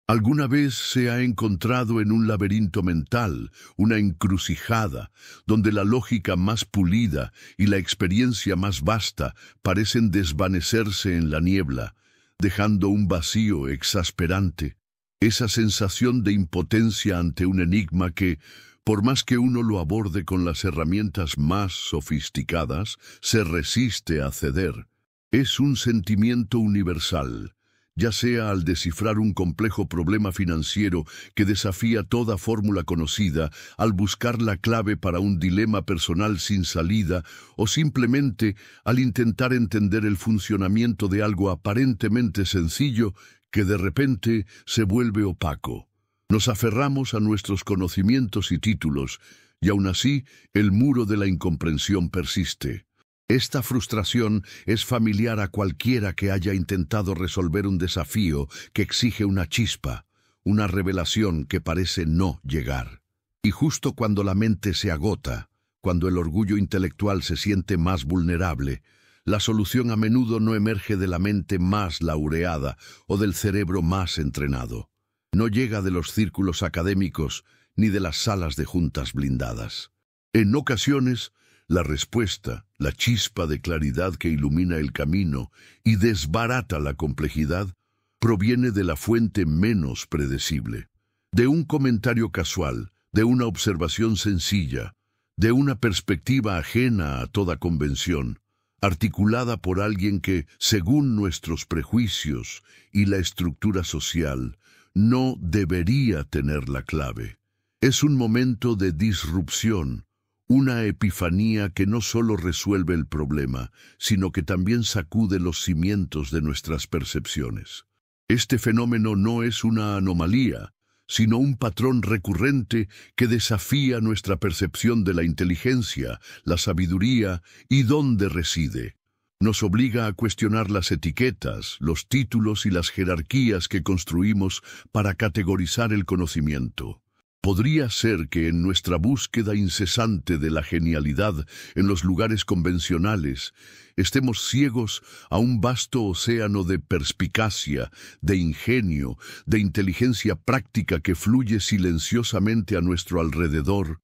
¿Alguna vez se ha encontrado en un laberinto mental, una encrucijada, donde la lógica más pulida y la experiencia más vasta parecen desvanecerse en la niebla, dejando un vacío exasperante? Esa sensación de impotencia ante un enigma que, por más que uno lo aborde con las herramientas más sofisticadas, se resiste a ceder. Es un sentimiento universal, ya sea al descifrar un complejo problema financiero que desafía toda fórmula conocida, al buscar la clave para un dilema personal sin salida, o simplemente al intentar entender el funcionamiento de algo aparentemente sencillo que de repente se vuelve opaco. Nos aferramos a nuestros conocimientos y títulos, y aún así el muro de la incomprensión persiste. Esta frustración es familiar a cualquiera que haya intentado resolver un desafío que exige una chispa, una revelación que parece no llegar. Y justo cuando la mente se agota, cuando el orgullo intelectual se siente más vulnerable, la solución a menudo no emerge de la mente más laureada o del cerebro más entrenado. No llega de los círculos académicos ni de las salas de juntas blindadas. En ocasiones, la respuesta, la chispa de claridad que ilumina el camino y desbarata la complejidad, proviene de la fuente menos predecible, de un comentario casual, de una observación sencilla, de una perspectiva ajena a toda convención, articulada por alguien que, según nuestros prejuicios y la estructura social, no debería tener la clave. Es un momento de disrupción, una epifanía que no solo resuelve el problema, sino que también sacude los cimientos de nuestras percepciones. Este fenómeno no es una anomalía, sino un patrón recurrente que desafía nuestra percepción de la inteligencia, la sabiduría y dónde reside. Nos obliga a cuestionar las etiquetas, los títulos y las jerarquías que construimos para categorizar el conocimiento. Podría ser que en nuestra búsqueda incesante de la genialidad en los lugares convencionales, estemos ciegos a un vasto océano de perspicacia, de ingenio, de inteligencia práctica que fluye silenciosamente a nuestro alrededor,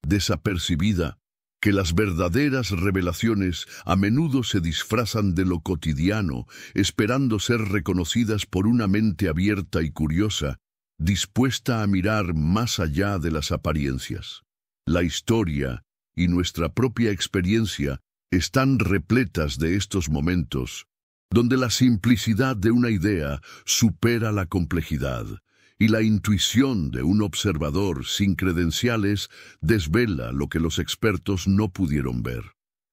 desapercibida, que las verdaderas revelaciones a menudo se disfrazan de lo cotidiano, esperando ser reconocidas por una mente abierta y curiosa, dispuesta a mirar más allá de las apariencias. La historia y nuestra propia experiencia están repletas de estos momentos, donde la simplicidad de una idea supera la complejidad, y la intuición de un observador sin credenciales desvela lo que los expertos no pudieron ver.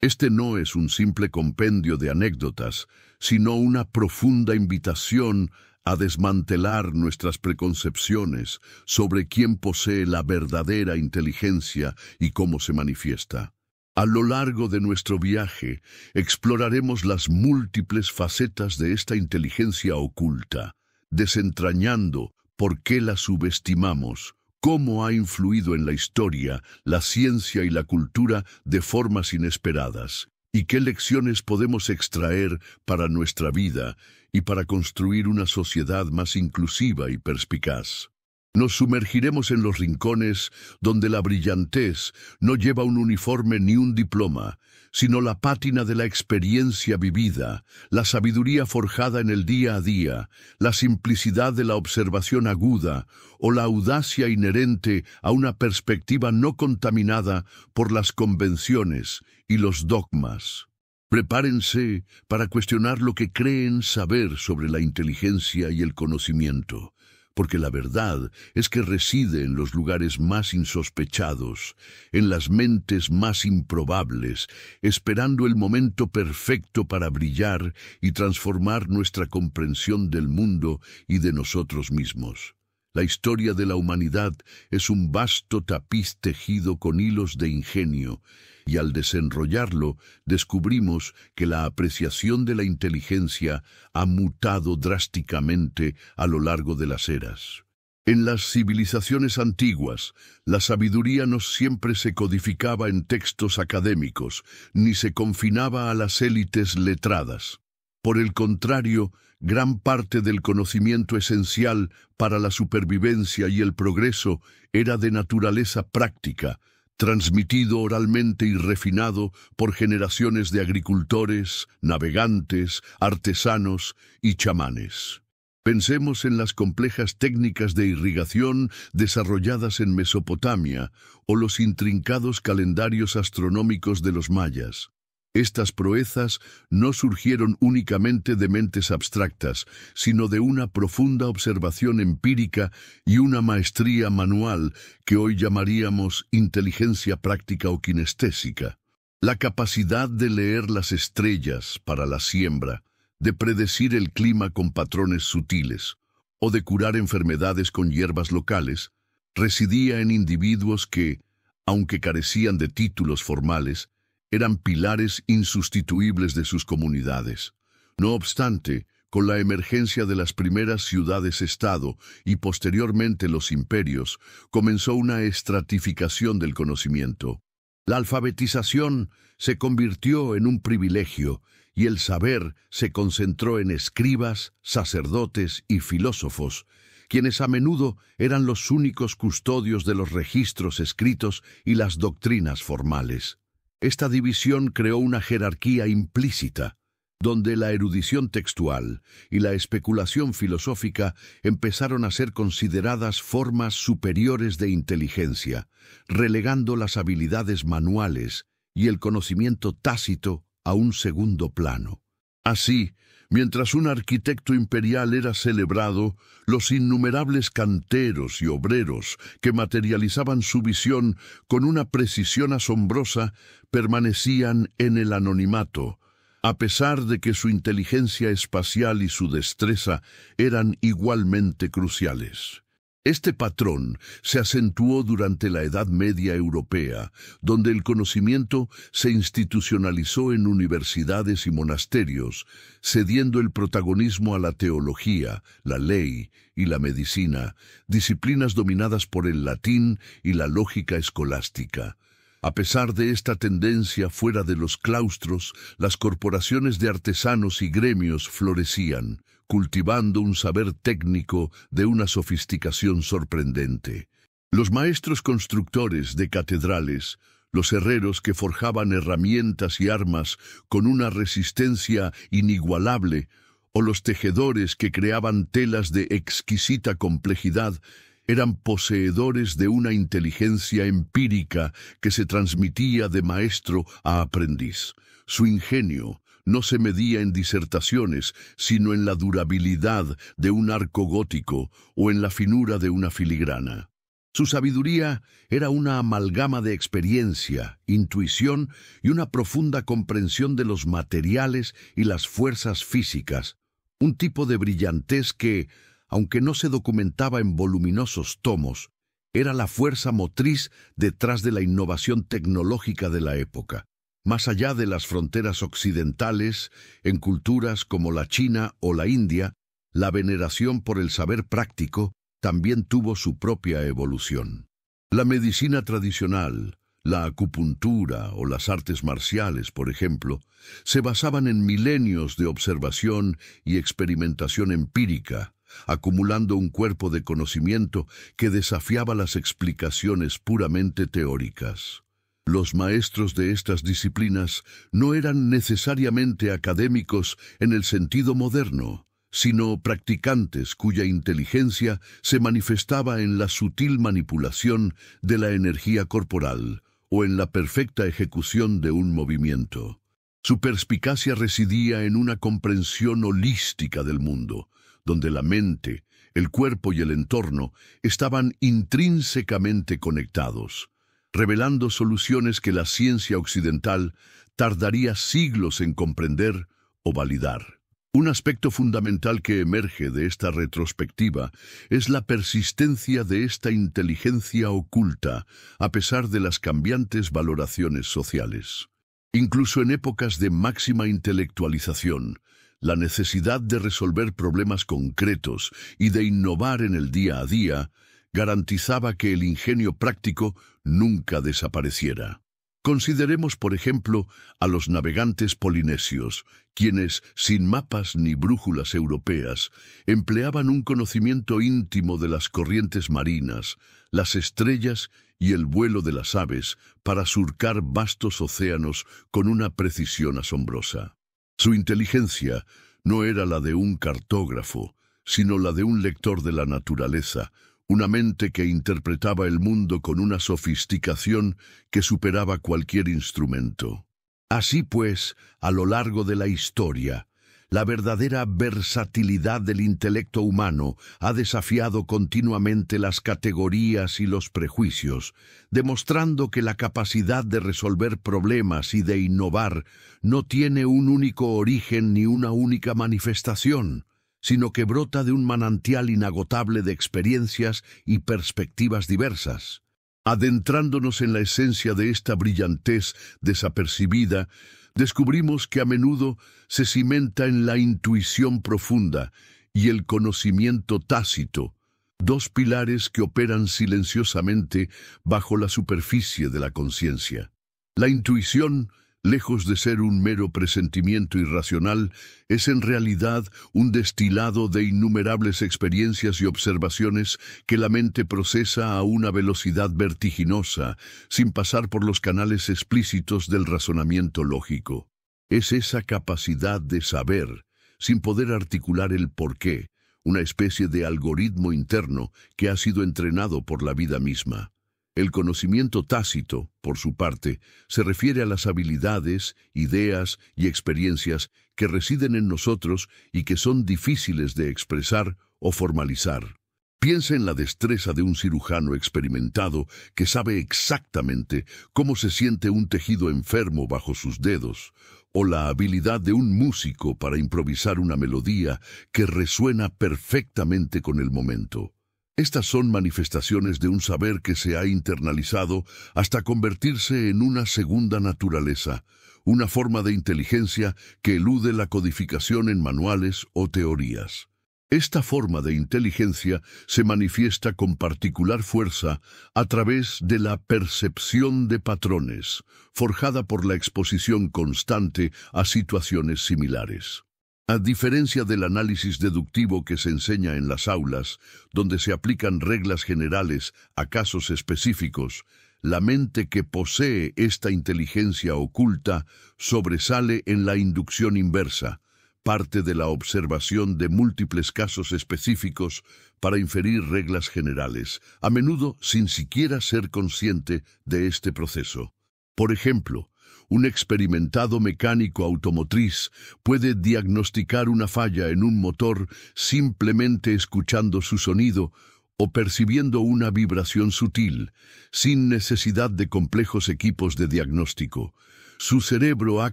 Este no es un simple compendio de anécdotas, sino una profunda invitación a desmantelar nuestras preconcepciones sobre quién posee la verdadera inteligencia y cómo se manifiesta. A lo largo de nuestro viaje, exploraremos las múltiples facetas de esta inteligencia oculta, desentrañando por qué la subestimamos, cómo ha influido en la historia, la ciencia y la cultura de formas inesperadas, y qué lecciones podemos extraer para nuestra vida y para construir una sociedad más inclusiva y perspicaz. Nos sumergiremos en los rincones donde la brillantez no lleva un uniforme ni un diploma, sino la pátina de la experiencia vivida, la sabiduría forjada en el día a día, la simplicidad de la observación aguda o la audacia inherente a una perspectiva no contaminada por las convenciones y los dogmas. Prepárense para cuestionar lo que creen saber sobre la inteligencia y el conocimiento, porque la verdad es que reside en los lugares más insospechados, en las mentes más improbables, esperando el momento perfecto para brillar y transformar nuestra comprensión del mundo y de nosotros mismos. La historia de la humanidad es un vasto tapiz tejido con hilos de ingenio, y al desenrollarlo descubrimos que la apreciación de la inteligencia ha mutado drásticamente a lo largo de las eras. En las civilizaciones antiguas, la sabiduría no siempre se codificaba en textos académicos, ni se confinaba a las élites letradas. Por el contrario, gran parte del conocimiento esencial para la supervivencia y el progreso era de naturaleza práctica, transmitido oralmente y refinado por generaciones de agricultores, navegantes, artesanos y chamanes. Pensemos en las complejas técnicas de irrigación desarrolladas en Mesopotamia o los intrincados calendarios astronómicos de los mayas. Estas proezas no surgieron únicamente de mentes abstractas, sino de una profunda observación empírica y una maestría manual que hoy llamaríamos inteligencia práctica o kinestésica. La capacidad de leer las estrellas para la siembra, de predecir el clima con patrones sutiles, o de curar enfermedades con hierbas locales, residía en individuos que, aunque carecían de títulos formales, eran pilares insustituibles de sus comunidades. No obstante, con la emergencia de las primeras ciudades-estado y posteriormente los imperios, comenzó una estratificación del conocimiento. La alfabetización se convirtió en un privilegio y el saber se concentró en escribas, sacerdotes y filósofos, quienes a menudo eran los únicos custodios de los registros escritos y las doctrinas formales. Esta división creó una jerarquía implícita, donde la erudición textual y la especulación filosófica empezaron a ser consideradas formas superiores de inteligencia, relegando las habilidades manuales y el conocimiento tácito a un segundo plano. Así, mientras un arquitecto imperial era celebrado, los innumerables canteros y obreros que materializaban su visión con una precisión asombrosa permanecían en el anonimato, a pesar de que su inteligencia espacial y su destreza eran igualmente cruciales. Este patrón se acentuó durante la Edad Media europea, donde el conocimiento se institucionalizó en universidades y monasterios, cediendo el protagonismo a la teología, la ley y la medicina, disciplinas dominadas por el latín y la lógica escolástica. A pesar de esta tendencia fuera de los claustros, las corporaciones de artesanos y gremios florecían, cultivando un saber técnico de una sofisticación sorprendente. Los maestros constructores de catedrales, los herreros que forjaban herramientas y armas con una resistencia inigualable, o los tejedores que creaban telas de exquisita complejidad, eran poseedores de una inteligencia empírica que se transmitía de maestro a aprendiz. Su ingenio no se medía en disertaciones, sino en la durabilidad de un arco gótico o en la finura de una filigrana. Su sabiduría era una amalgama de experiencia, intuición y una profunda comprensión de los materiales y las fuerzas físicas, un tipo de brillantez que, aunque no se documentaba en voluminosos tomos, era la fuerza motriz detrás de la innovación tecnológica de la época. Más allá de las fronteras occidentales, en culturas como la China o la India, la veneración por el saber práctico también tuvo su propia evolución. La medicina tradicional, la acupuntura o las artes marciales, por ejemplo, se basaban en milenios de observación y experimentación empírica, acumulando un cuerpo de conocimiento que desafiaba las explicaciones puramente teóricas. Los maestros de estas disciplinas no eran necesariamente académicos en el sentido moderno, sino practicantes cuya inteligencia se manifestaba en la sutil manipulación de la energía corporal o en la perfecta ejecución de un movimiento. Su perspicacia residía en una comprensión holística del mundo, donde la mente, el cuerpo y el entorno estaban intrínsecamente conectados, revelando soluciones que la ciencia occidental tardaría siglos en comprender o validar. Un aspecto fundamental que emerge de esta retrospectiva es la persistencia de esta inteligencia oculta, a pesar de las cambiantes valoraciones sociales. Incluso en épocas de máxima intelectualización, la necesidad de resolver problemas concretos y de innovar en el día a día garantizaba que el ingenio práctico nunca desapareciera. Consideremos, por ejemplo, a los navegantes polinesios, quienes, sin mapas ni brújulas europeas, empleaban un conocimiento íntimo de las corrientes marinas, las estrellas y el vuelo de las aves para surcar vastos océanos con una precisión asombrosa. Su inteligencia no era la de un cartógrafo, sino la de un lector de la naturaleza, una mente que interpretaba el mundo con una sofisticación que superaba cualquier instrumento. Así pues, a lo largo de la historia, la verdadera versatilidad del intelecto humano ha desafiado continuamente las categorías y los prejuicios, demostrando que la capacidad de resolver problemas y de innovar no tiene un único origen ni una única manifestación, sino que brota de un manantial inagotable de experiencias y perspectivas diversas. Adentrándonos en la esencia de esta brillantez desapercibida, descubrimos que a menudo se cimenta en la intuición profunda y el conocimiento tácito, dos pilares que operan silenciosamente bajo la superficie de la conciencia. La intuición, lejos de ser un mero presentimiento irracional, es en realidad un destilado de innumerables experiencias y observaciones que la mente procesa a una velocidad vertiginosa, sin pasar por los canales explícitos del razonamiento lógico. Es esa capacidad de saber, sin poder articular el porqué, una especie de algoritmo interno que ha sido entrenado por la vida misma. El conocimiento tácito, por su parte, se refiere a las habilidades, ideas y experiencias que residen en nosotros y que son difíciles de expresar o formalizar. Piensa en la destreza de un cirujano experimentado que sabe exactamente cómo se siente un tejido enfermo bajo sus dedos, o la habilidad de un músico para improvisar una melodía que resuena perfectamente con el momento. Estas son manifestaciones de un saber que se ha internalizado hasta convertirse en una segunda naturaleza, una forma de inteligencia que elude la codificación en manuales o teorías. Esta forma de inteligencia se manifiesta con particular fuerza a través de la percepción de patrones, forjada por la exposición constante a situaciones similares. A diferencia del análisis deductivo que se enseña en las aulas, donde se aplican reglas generales a casos específicos, la mente que posee esta inteligencia oculta sobresale en la inducción inversa, parte de la observación de múltiples casos específicos para inferir reglas generales, a menudo sin siquiera ser consciente de este proceso. Por ejemplo, un experimentado mecánico automotriz puede diagnosticar una falla en un motor simplemente escuchando su sonido o percibiendo una vibración sutil, sin necesidad de complejos equipos de diagnóstico. Su cerebro ha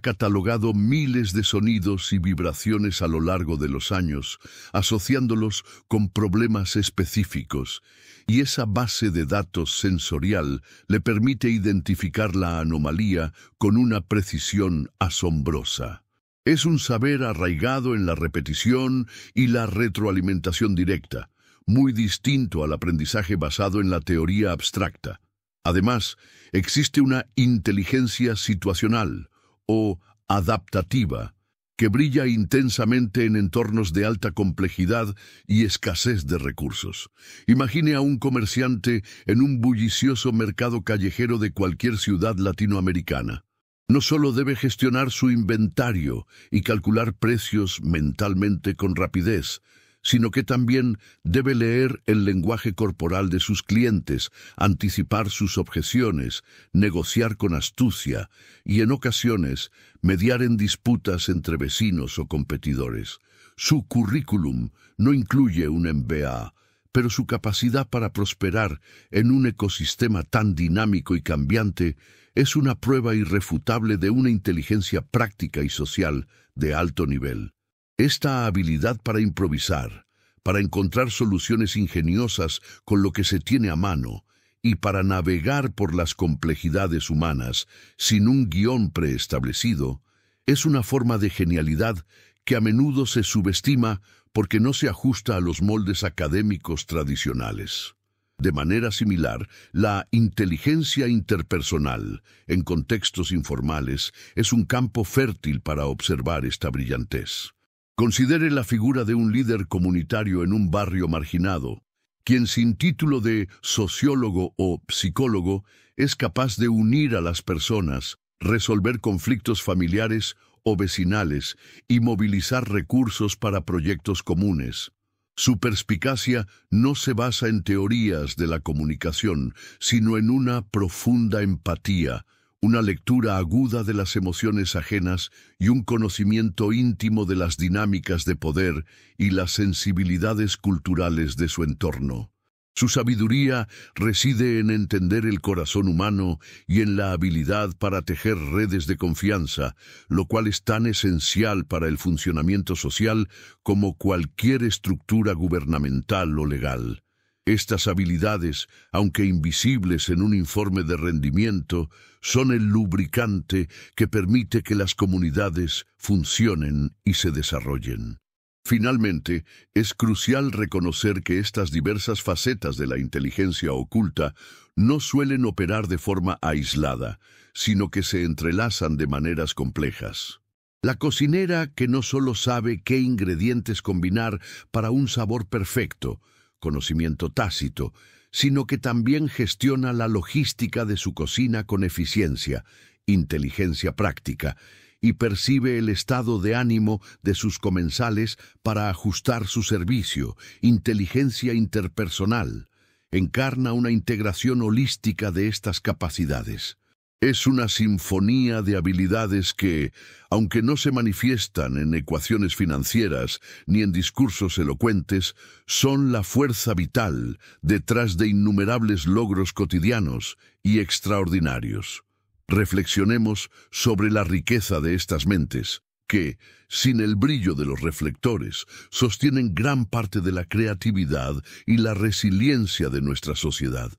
catalogado miles de sonidos y vibraciones a lo largo de los años, asociándolos con problemas específicos, y esa base de datos sensorial le permite identificar la anomalía con una precisión asombrosa. Es un saber arraigado en la repetición y la retroalimentación directa, muy distinto al aprendizaje basado en la teoría abstracta. Además, existe una inteligencia situacional o adaptativa que brilla intensamente en entornos de alta complejidad y escasez de recursos. Imagine a un comerciante en un bullicioso mercado callejero de cualquier ciudad latinoamericana. No solo debe gestionar su inventario y calcular precios mentalmente con rapidez, sino que también debe leer el lenguaje corporal de sus clientes, anticipar sus objeciones, negociar con astucia y, en ocasiones, mediar en disputas entre vecinos o competidores. Su currículum no incluye un MBA, pero su capacidad para prosperar en un ecosistema tan dinámico y cambiante es una prueba irrefutable de una inteligencia práctica y social de alto nivel. Esta habilidad para improvisar, para encontrar soluciones ingeniosas con lo que se tiene a mano y para navegar por las complejidades humanas sin un guión preestablecido, es una forma de genialidad que a menudo se subestima porque no se ajusta a los moldes académicos tradicionales. De manera similar, la inteligencia interpersonal, en contextos informales, es un campo fértil para observar esta brillantez. Considere la figura de un líder comunitario en un barrio marginado, quien sin título de sociólogo o psicólogo es capaz de unir a las personas, resolver conflictos familiares o vecinales y movilizar recursos para proyectos comunes. Su perspicacia no se basa en teorías de la comunicación, sino en una profunda empatía, una lectura aguda de las emociones ajenas y un conocimiento íntimo de las dinámicas de poder y las sensibilidades culturales de su entorno. Su sabiduría reside en entender el corazón humano y en la habilidad para tejer redes de confianza, lo cual es tan esencial para el funcionamiento social como cualquier estructura gubernamental o legal. Estas habilidades, aunque invisibles en un informe de rendimiento, son el lubricante que permite que las comunidades funcionen y se desarrollen. Finalmente, es crucial reconocer que estas diversas facetas de la inteligencia oculta no suelen operar de forma aislada, sino que se entrelazan de maneras complejas. La cocinera que no solo sabe qué ingredientes combinar para un sabor perfecto, conocimiento tácito, sino que también gestiona la logística de su cocina con eficiencia, inteligencia práctica, y percibe el estado de ánimo de sus comensales para ajustar su servicio, inteligencia interpersonal. Encarna una integración holística de estas capacidades. Es una sinfonía de habilidades que, aunque no se manifiestan en ecuaciones financieras ni en discursos elocuentes, son la fuerza vital detrás de innumerables logros cotidianos y extraordinarios. Reflexionemos sobre la riqueza de estas mentes, que, sin el brillo de los reflectores, sostienen gran parte de la creatividad y la resiliencia de nuestra sociedad.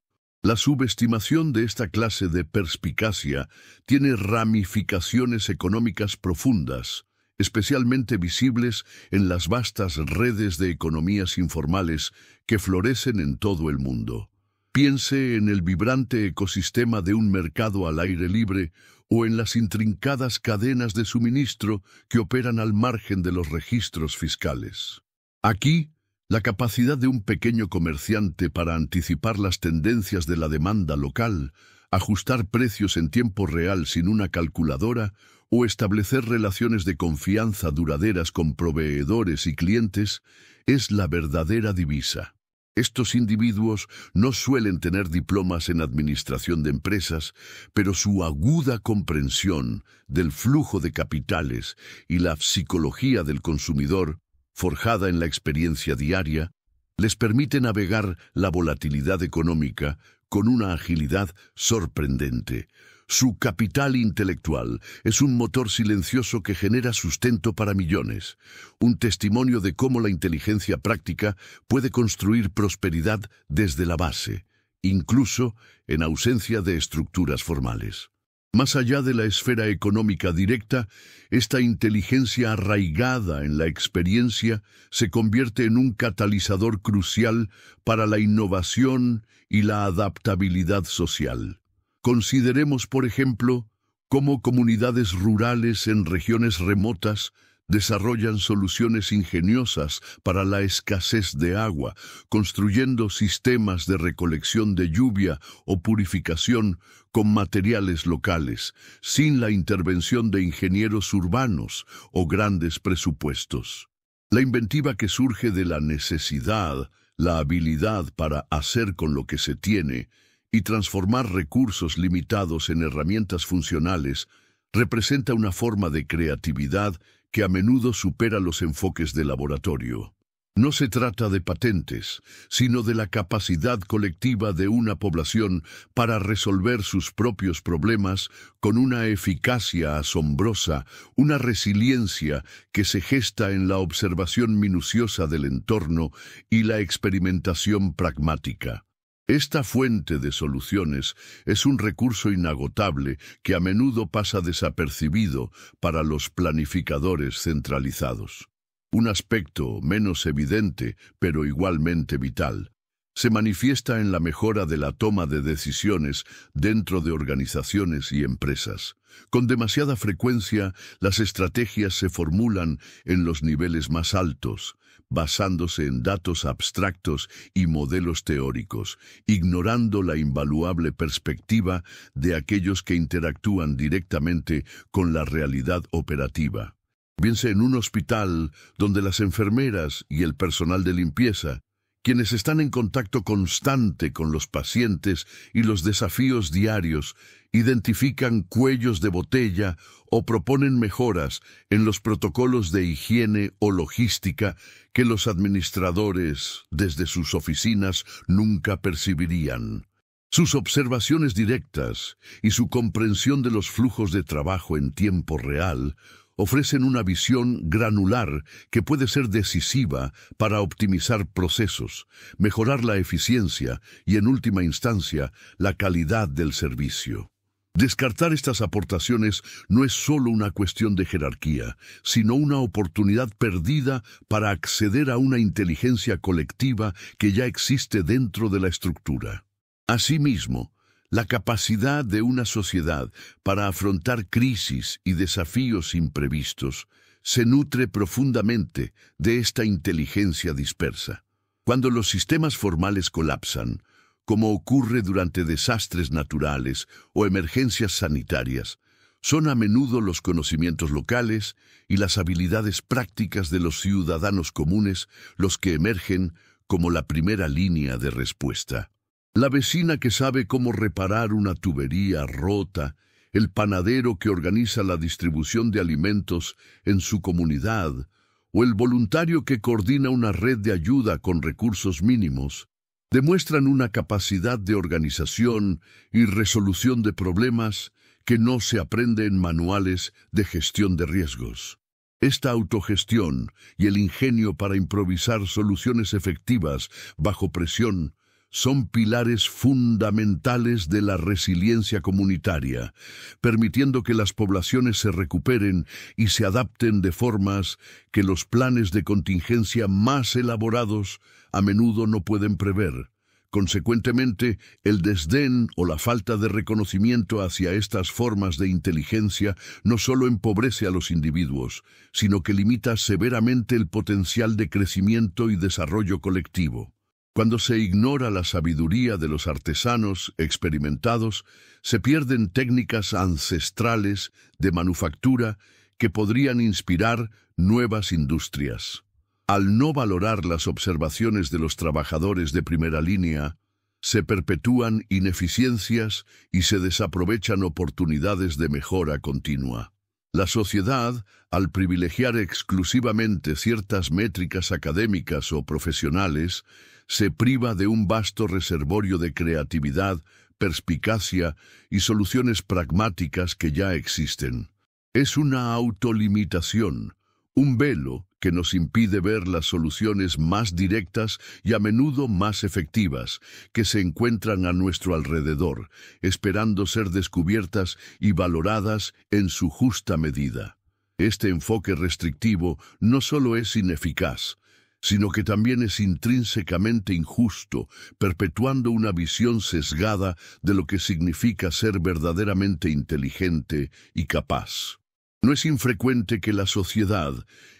La subestimación de esta clase de perspicacia tiene ramificaciones económicas profundas, especialmente visibles en las vastas redes de economías informales que florecen en todo el mundo. Piense en el vibrante ecosistema de un mercado al aire libre o en las intrincadas cadenas de suministro que operan al margen de los registros fiscales. Aquí, la capacidad de un pequeño comerciante para anticipar las tendencias de la demanda local, ajustar precios en tiempo real sin una calculadora o establecer relaciones de confianza duraderas con proveedores y clientes es la verdadera divisa. Estos individuos no suelen tener diplomas en administración de empresas, pero su aguda comprensión del flujo de capitales y la psicología del consumidor, forjada en la experiencia diaria, les permite navegar la volatilidad económica con una agilidad sorprendente. Su capital intelectual es un motor silencioso que genera sustento para millones, un testimonio de cómo la inteligencia práctica puede construir prosperidad desde la base, incluso en ausencia de estructuras formales. Más allá de la esfera económica directa, esta inteligencia arraigada en la experiencia se convierte en un catalizador crucial para la innovación y la adaptabilidad social. Consideremos, por ejemplo, cómo comunidades rurales en regiones remotas desarrollan soluciones ingeniosas para la escasez de agua, construyendo sistemas de recolección de lluvia o purificación con materiales locales, sin la intervención de ingenieros urbanos o grandes presupuestos. La inventiva que surge de la necesidad, la habilidad para hacer con lo que se tiene y transformar recursos limitados en herramientas funcionales, representa una forma de creatividad que a menudo supera los enfoques de laboratorio. No se trata de patentes, sino de la capacidad colectiva de una población para resolver sus propios problemas con una eficacia asombrosa, una resiliencia que se gesta en la observación minuciosa del entorno y la experimentación pragmática. Esta fuente de soluciones es un recurso inagotable que a menudo pasa desapercibido para los planificadores centralizados. Un aspecto menos evidente, pero igualmente vital, Se manifiesta en la mejora de la toma de decisiones dentro de organizaciones y empresas. Con demasiada frecuencia, las estrategias se formulan en los niveles más altos, basándose en datos abstractos y modelos teóricos, ignorando la invaluable perspectiva de aquellos que interactúan directamente con la realidad operativa. Piense en un hospital donde las enfermeras y el personal de limpieza, quienes están en contacto constante con los pacientes y los desafíos diarios, identifican cuellos de botella o proponen mejoras en los protocolos de higiene o logística que los administradores, desde sus oficinas, nunca percibirían. Sus observaciones directas y su comprensión de los flujos de trabajo en tiempo real ofrecen una visión granular que puede ser decisiva para optimizar procesos, mejorar la eficiencia y, en última instancia, la calidad del servicio. Descartar estas aportaciones no es solo una cuestión de jerarquía, sino una oportunidad perdida para acceder a una inteligencia colectiva que ya existe dentro de la estructura. Asimismo, la capacidad de una sociedad para afrontar crisis y desafíos imprevistos se nutre profundamente de esta inteligencia dispersa. Cuando los sistemas formales colapsan, como ocurre durante desastres naturales o emergencias sanitarias, son a menudo los conocimientos locales y las habilidades prácticas de los ciudadanos comunes los que emergen como la primera línea de respuesta. La vecina que sabe cómo reparar una tubería rota, el panadero que organiza la distribución de alimentos en su comunidad, o el voluntario que coordina una red de ayuda con recursos mínimos, demuestran una capacidad de organización y resolución de problemas que no se aprende en manuales de gestión de riesgos. Esta autogestión y el ingenio para improvisar soluciones efectivas bajo presión son pilares fundamentales de la resiliencia comunitaria, permitiendo que las poblaciones se recuperen y se adapten de formas que los planes de contingencia más elaborados a menudo no pueden prever. Consecuentemente, el desdén o la falta de reconocimiento hacia estas formas de inteligencia no solo empobrece a los individuos, sino que limita severamente el potencial de crecimiento y desarrollo colectivo. Cuando se ignora la sabiduría de los artesanos experimentados, se pierden técnicas ancestrales de manufactura que podrían inspirar nuevas industrias. Al no valorar las observaciones de los trabajadores de primera línea, se perpetúan ineficiencias y se desaprovechan oportunidades de mejora continua. La sociedad, al privilegiar exclusivamente ciertas métricas académicas o profesionales, se priva de un vasto reservorio de creatividad, perspicacia y soluciones pragmáticas que ya existen. Es una autolimitación, un velo que nos impide ver las soluciones más directas y a menudo más efectivas que se encuentran a nuestro alrededor, esperando ser descubiertas y valoradas en su justa medida. Este enfoque restrictivo no solo es ineficaz, sino que también es intrínsecamente injusto, perpetuando una visión sesgada de lo que significa ser verdaderamente inteligente y capaz. No es infrecuente que la sociedad,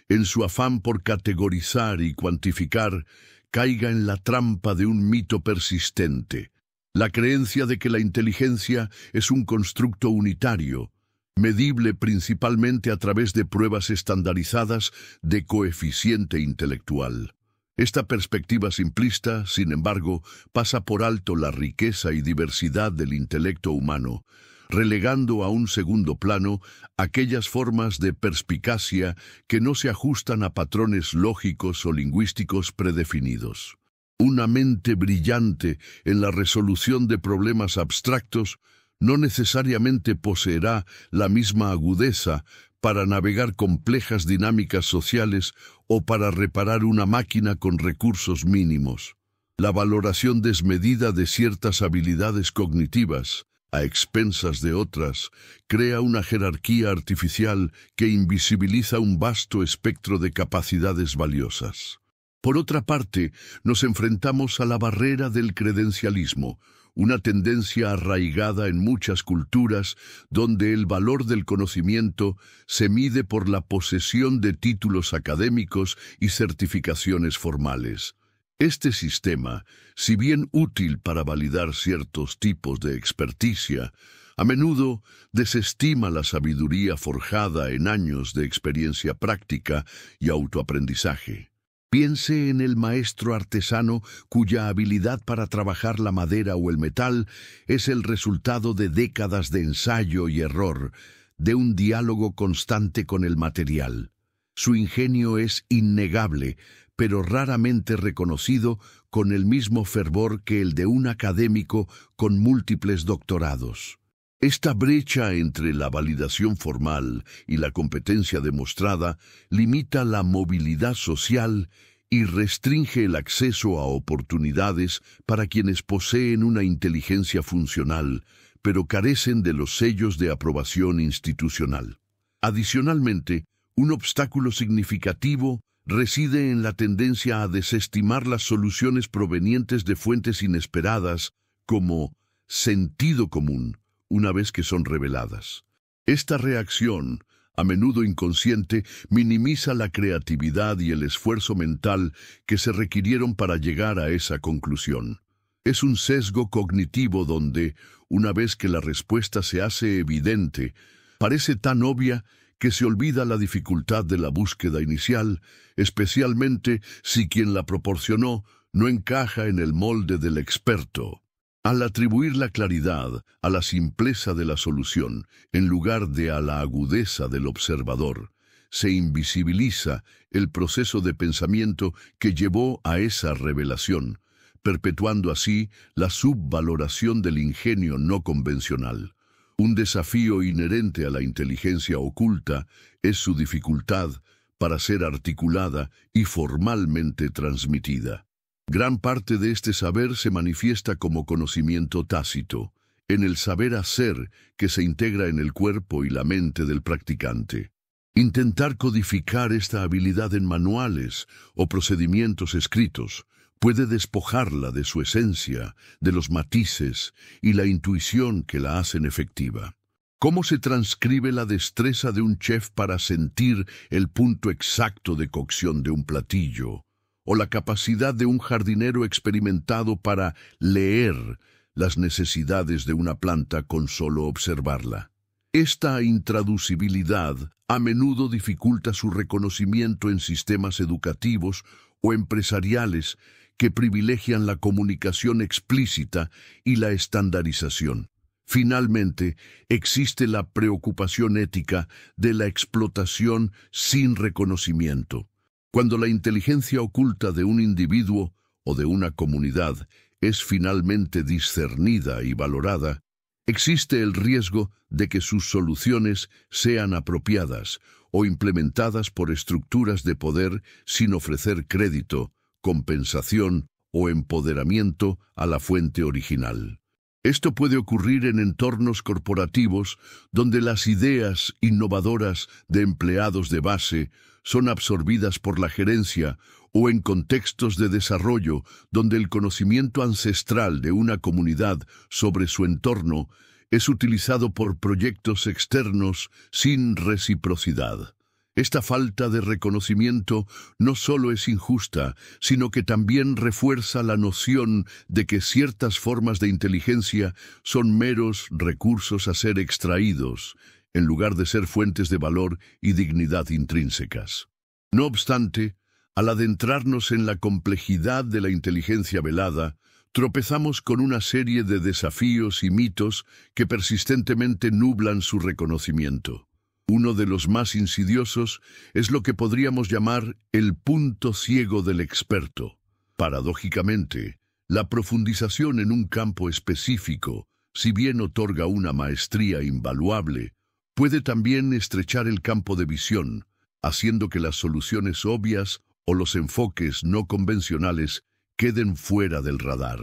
en su afán por categorizar y cuantificar, caiga en la trampa de un mito persistente, la creencia de que la inteligencia es un constructo unitario, medible principalmente a través de pruebas estandarizadas de coeficiente intelectual. Esta perspectiva simplista, sin embargo, pasa por alto la riqueza y diversidad del intelecto humano, relegando a un segundo plano aquellas formas de perspicacia que no se ajustan a patrones lógicos o lingüísticos predefinidos. Una mente brillante en la resolución de problemas abstractos no necesariamente poseerá la misma agudeza para navegar complejas dinámicas sociales o para reparar una máquina con recursos mínimos. La valoración desmedida de ciertas habilidades cognitivas, a expensas de otras, crea una jerarquía artificial que invisibiliza un vasto espectro de capacidades valiosas. Por otra parte, nos enfrentamos a la barrera del credencialismo, una tendencia arraigada en muchas culturas donde el valor del conocimiento se mide por la posesión de títulos académicos y certificaciones formales. Este sistema, si bien útil para validar ciertos tipos de experticia, a menudo desestima la sabiduría forjada en años de experiencia práctica y autoaprendizaje. Piense en el maestro artesano cuya habilidad para trabajar la madera o el metal es el resultado de décadas de ensayo y error, de un diálogo constante con el material. Su ingenio es innegable, pero raramente reconocido con el mismo fervor que el de un académico con múltiples doctorados. Esta brecha entre la validación formal y la competencia demostrada limita la movilidad social y restringe el acceso a oportunidades para quienes poseen una inteligencia funcional, pero carecen de los sellos de aprobación institucional. Adicionalmente, un obstáculo significativo reside en la tendencia a desestimar las soluciones provenientes de fuentes inesperadas como sentido común, una vez que son reveladas. Esta reacción, a menudo inconsciente, minimiza la creatividad y el esfuerzo mental que se requirieron para llegar a esa conclusión. Es un sesgo cognitivo donde, una vez que la respuesta se hace evidente, parece tan obvia que se olvida la dificultad de la búsqueda inicial, especialmente si quien la proporcionó no encaja en el molde del experto. Al atribuir la claridad a la simpleza de la solución, en lugar de a la agudeza del observador, se invisibiliza el proceso de pensamiento que llevó a esa revelación, perpetuando así la subvaloración del ingenio no convencional. Un desafío inherente a la inteligencia oculta es su dificultad para ser articulada y formalmente transmitida. Gran parte de este saber se manifiesta como conocimiento tácito, en el saber hacer que se integra en el cuerpo y la mente del practicante. Intentar codificar esta habilidad en manuales o procedimientos escritos puede despojarla de su esencia, de los matices y la intuición que la hacen efectiva. ¿Cómo se transcribe la destreza de un chef para sentir el punto exacto de cocción de un platillo? ¿O la capacidad de un jardinero experimentado para leer las necesidades de una planta con solo observarla? Esta intraducibilidad a menudo dificulta su reconocimiento en sistemas educativos o empresariales que privilegian la comunicación explícita y la estandarización. Finalmente, existe la preocupación ética de la explotación sin reconocimiento. Cuando la inteligencia oculta de un individuo o de una comunidad es finalmente discernida y valorada, existe el riesgo de que sus soluciones sean apropiadas o implementadas por estructuras de poder sin ofrecer crédito, compensación o empoderamiento a la fuente original. Esto puede ocurrir en entornos corporativos donde las ideas innovadoras de empleados de base son absorbidas por la gerencia o en contextos de desarrollo donde el conocimiento ancestral de una comunidad sobre su entorno es utilizado por proyectos externos sin reciprocidad. Esta falta de reconocimiento no solo es injusta, sino que también refuerza la noción de que ciertas formas de inteligencia son meros recursos a ser extraídos, en lugar de ser fuentes de valor y dignidad intrínsecas. No obstante, al adentrarnos en la complejidad de la inteligencia velada, tropezamos con una serie de desafíos y mitos que persistentemente nublan su reconocimiento. Uno de los más insidiosos es lo que podríamos llamar el punto ciego del experto. Paradójicamente, la profundización en un campo específico, si bien otorga una maestría invaluable, puede también estrechar el campo de visión, haciendo que las soluciones obvias o los enfoques no convencionales queden fuera del radar.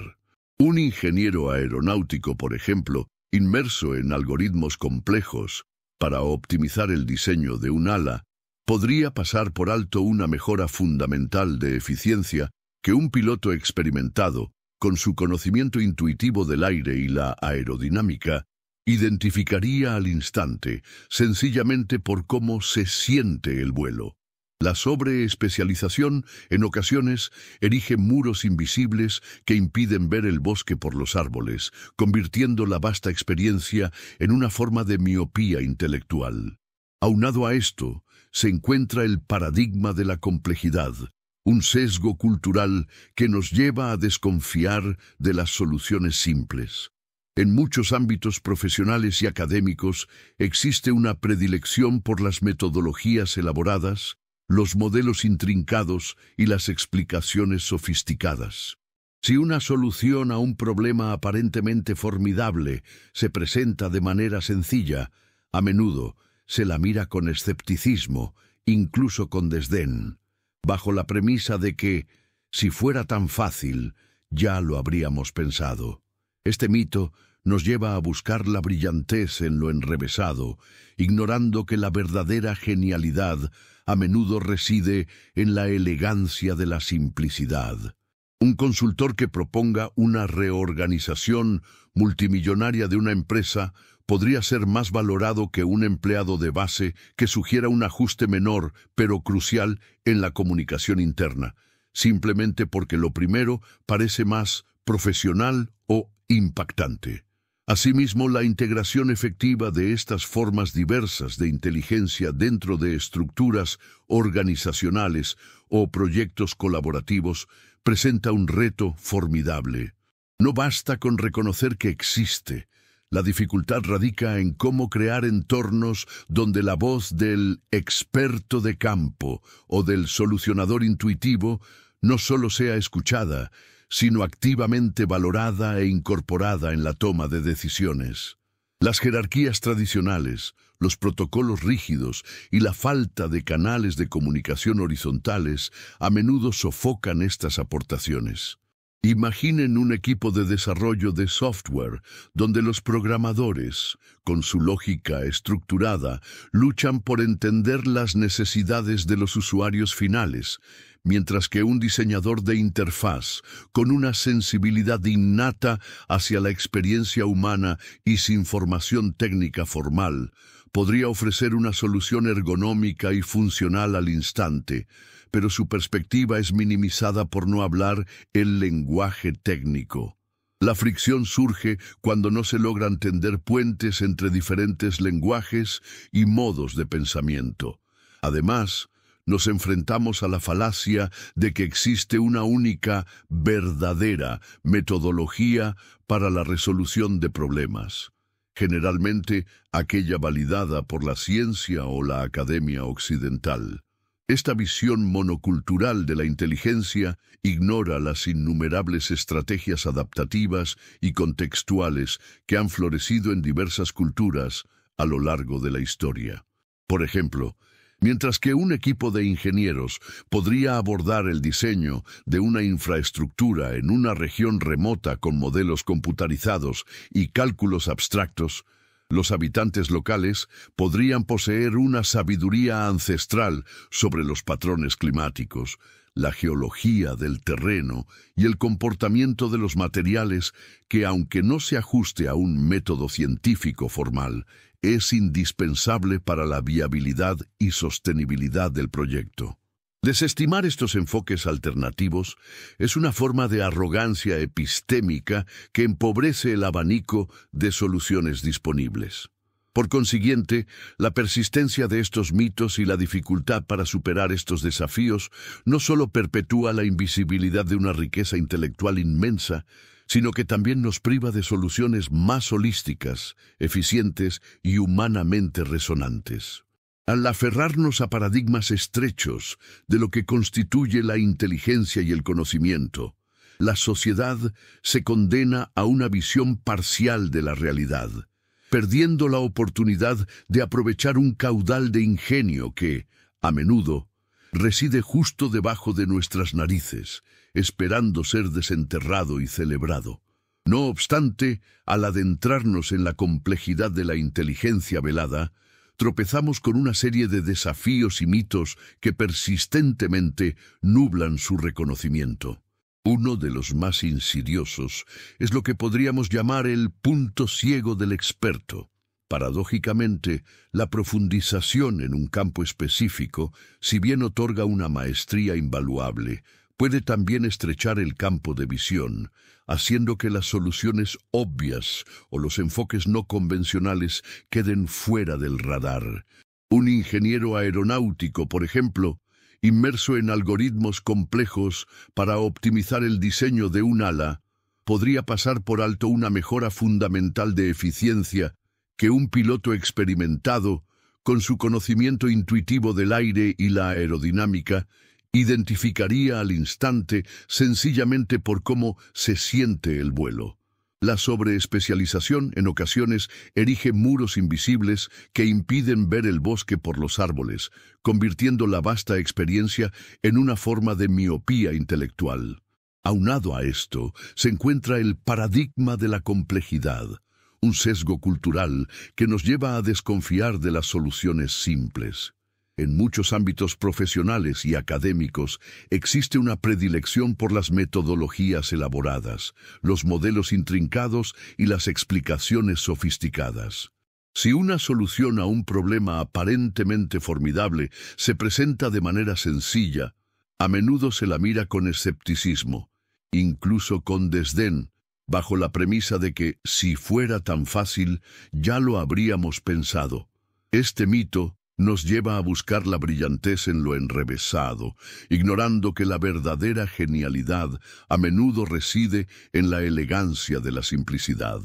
Un ingeniero aeronáutico, por ejemplo, inmerso en algoritmos complejos para optimizar el diseño de un ala, Podría pasar por alto una mejora fundamental de eficiencia que un piloto experimentado, con su conocimiento intuitivo del aire y la aerodinámica, identificaría al instante, sencillamente por cómo se siente el vuelo. La sobreespecialización, en ocasiones, erige muros invisibles que impiden ver el bosque por los árboles, convirtiendo la vasta experiencia en una forma de miopía intelectual. Aunado a esto, se encuentra el paradigma de la complejidad, un sesgo cultural que nos lleva a desconfiar de las soluciones simples. En muchos ámbitos profesionales y académicos existe una predilección por las metodologías elaboradas, los modelos intrincados y las explicaciones sofisticadas. Si una solución a un problema aparentemente formidable se presenta de manera sencilla, a menudo se la mira con escepticismo, incluso con desdén, bajo la premisa de que, si fuera tan fácil, ya lo habríamos pensado. Este mito nos lleva a buscar la brillantez en lo enrevesado, ignorando que la verdadera genialidad a menudo reside en la elegancia de la simplicidad. Un consultor que proponga una reorganización multimillonaria de una empresa podría ser más valorado que un empleado de base que sugiera un ajuste menor, pero crucial, en la comunicación interna, simplemente porque lo primero parece más profesional o impactante. Asimismo, la integración efectiva de estas formas diversas de inteligencia dentro de estructuras organizacionales o proyectos colaborativos presenta un reto formidable. No basta con reconocer que existe. La dificultad radica en cómo crear entornos donde la voz del experto de campo o del solucionador intuitivo no solo sea escuchada, sino activamente valorada e incorporada en la toma de decisiones. Las jerarquías tradicionales, los protocolos rígidos y la falta de canales de comunicación horizontales a menudo sofocan estas aportaciones. Imaginen un equipo de desarrollo de software donde los programadores, con su lógica estructurada, luchan por entender las necesidades de los usuarios finales, mientras que un diseñador de interfaz, con una sensibilidad innata hacia la experiencia humana y sin formación técnica formal, podría ofrecer una solución ergonómica y funcional al instante, pero su perspectiva es minimizada por no hablar el lenguaje técnico. La fricción surge cuando no se logran tender puentes entre diferentes lenguajes y modos de pensamiento. Además, nos enfrentamos a la falacia de que existe una única, verdadera metodología para la resolución de problemas, generalmente aquella validada por la ciencia o la academia occidental. Esta visión monocultural de la inteligencia ignora las innumerables estrategias adaptativas y contextuales que han florecido en diversas culturas a lo largo de la historia. Por ejemplo, mientras que un equipo de ingenieros podría abordar el diseño de una infraestructura en una región remota con modelos computarizados y cálculos abstractos, los habitantes locales podrían poseer una sabiduría ancestral sobre los patrones climáticos, la geología del terreno y el comportamiento de los materiales que, aunque no se ajuste a un método científico formal, es indispensable para la viabilidad y sostenibilidad del proyecto. Desestimar estos enfoques alternativos es una forma de arrogancia epistémica que empobrece el abanico de soluciones disponibles. Por consiguiente, la persistencia de estos mitos y la dificultad para superar estos desafíos no solo perpetúa la invisibilidad de una riqueza intelectual inmensa, sino que también nos priva de soluciones más holísticas, eficientes y humanamente resonantes. Al aferrarnos a paradigmas estrechos de lo que constituye la inteligencia y el conocimiento, la sociedad se condena a una visión parcial de la realidad, perdiendo la oportunidad de aprovechar un caudal de ingenio que, a menudo, reside justo debajo de nuestras narices, esperando ser desenterrado y celebrado. No obstante, al adentrarnos en la complejidad de la inteligencia velada, tropezamos con una serie de desafíos y mitos que persistentemente nublan su reconocimiento. Uno de los más insidiosos es lo que podríamos llamar el punto ciego del experto. Paradójicamente, la profundización en un campo específico, si bien otorga una maestría invaluable, puede también estrechar el campo de visión, haciendo que las soluciones obvias o los enfoques no convencionales queden fuera del radar. Un ingeniero aeronáutico, por ejemplo, inmerso en algoritmos complejos para optimizar el diseño de un ala, podría pasar por alto una mejora fundamental de eficiencia que un piloto experimentado, con su conocimiento intuitivo del aire y la aerodinámica, identificaría al instante sencillamente por cómo se siente el vuelo. La sobreespecialización en ocasiones erige muros invisibles que impiden ver el bosque por los árboles, convirtiendo la vasta experiencia en una forma de miopía intelectual. Aunado a esto, se encuentra el paradigma de la complejidad, un sesgo cultural que nos lleva a desconfiar de las soluciones simples. En muchos ámbitos profesionales y académicos existe una predilección por las metodologías elaboradas, los modelos intrincados y las explicaciones sofisticadas. Si una solución a un problema aparentemente formidable se presenta de manera sencilla, a menudo se la mira con escepticismo, incluso con desdén, bajo la premisa de que, si fuera tan fácil, ya lo habríamos pensado. Este mito nos lleva a buscar la brillantez en lo enrevesado, ignorando que la verdadera genialidad a menudo reside en la elegancia de la simplicidad.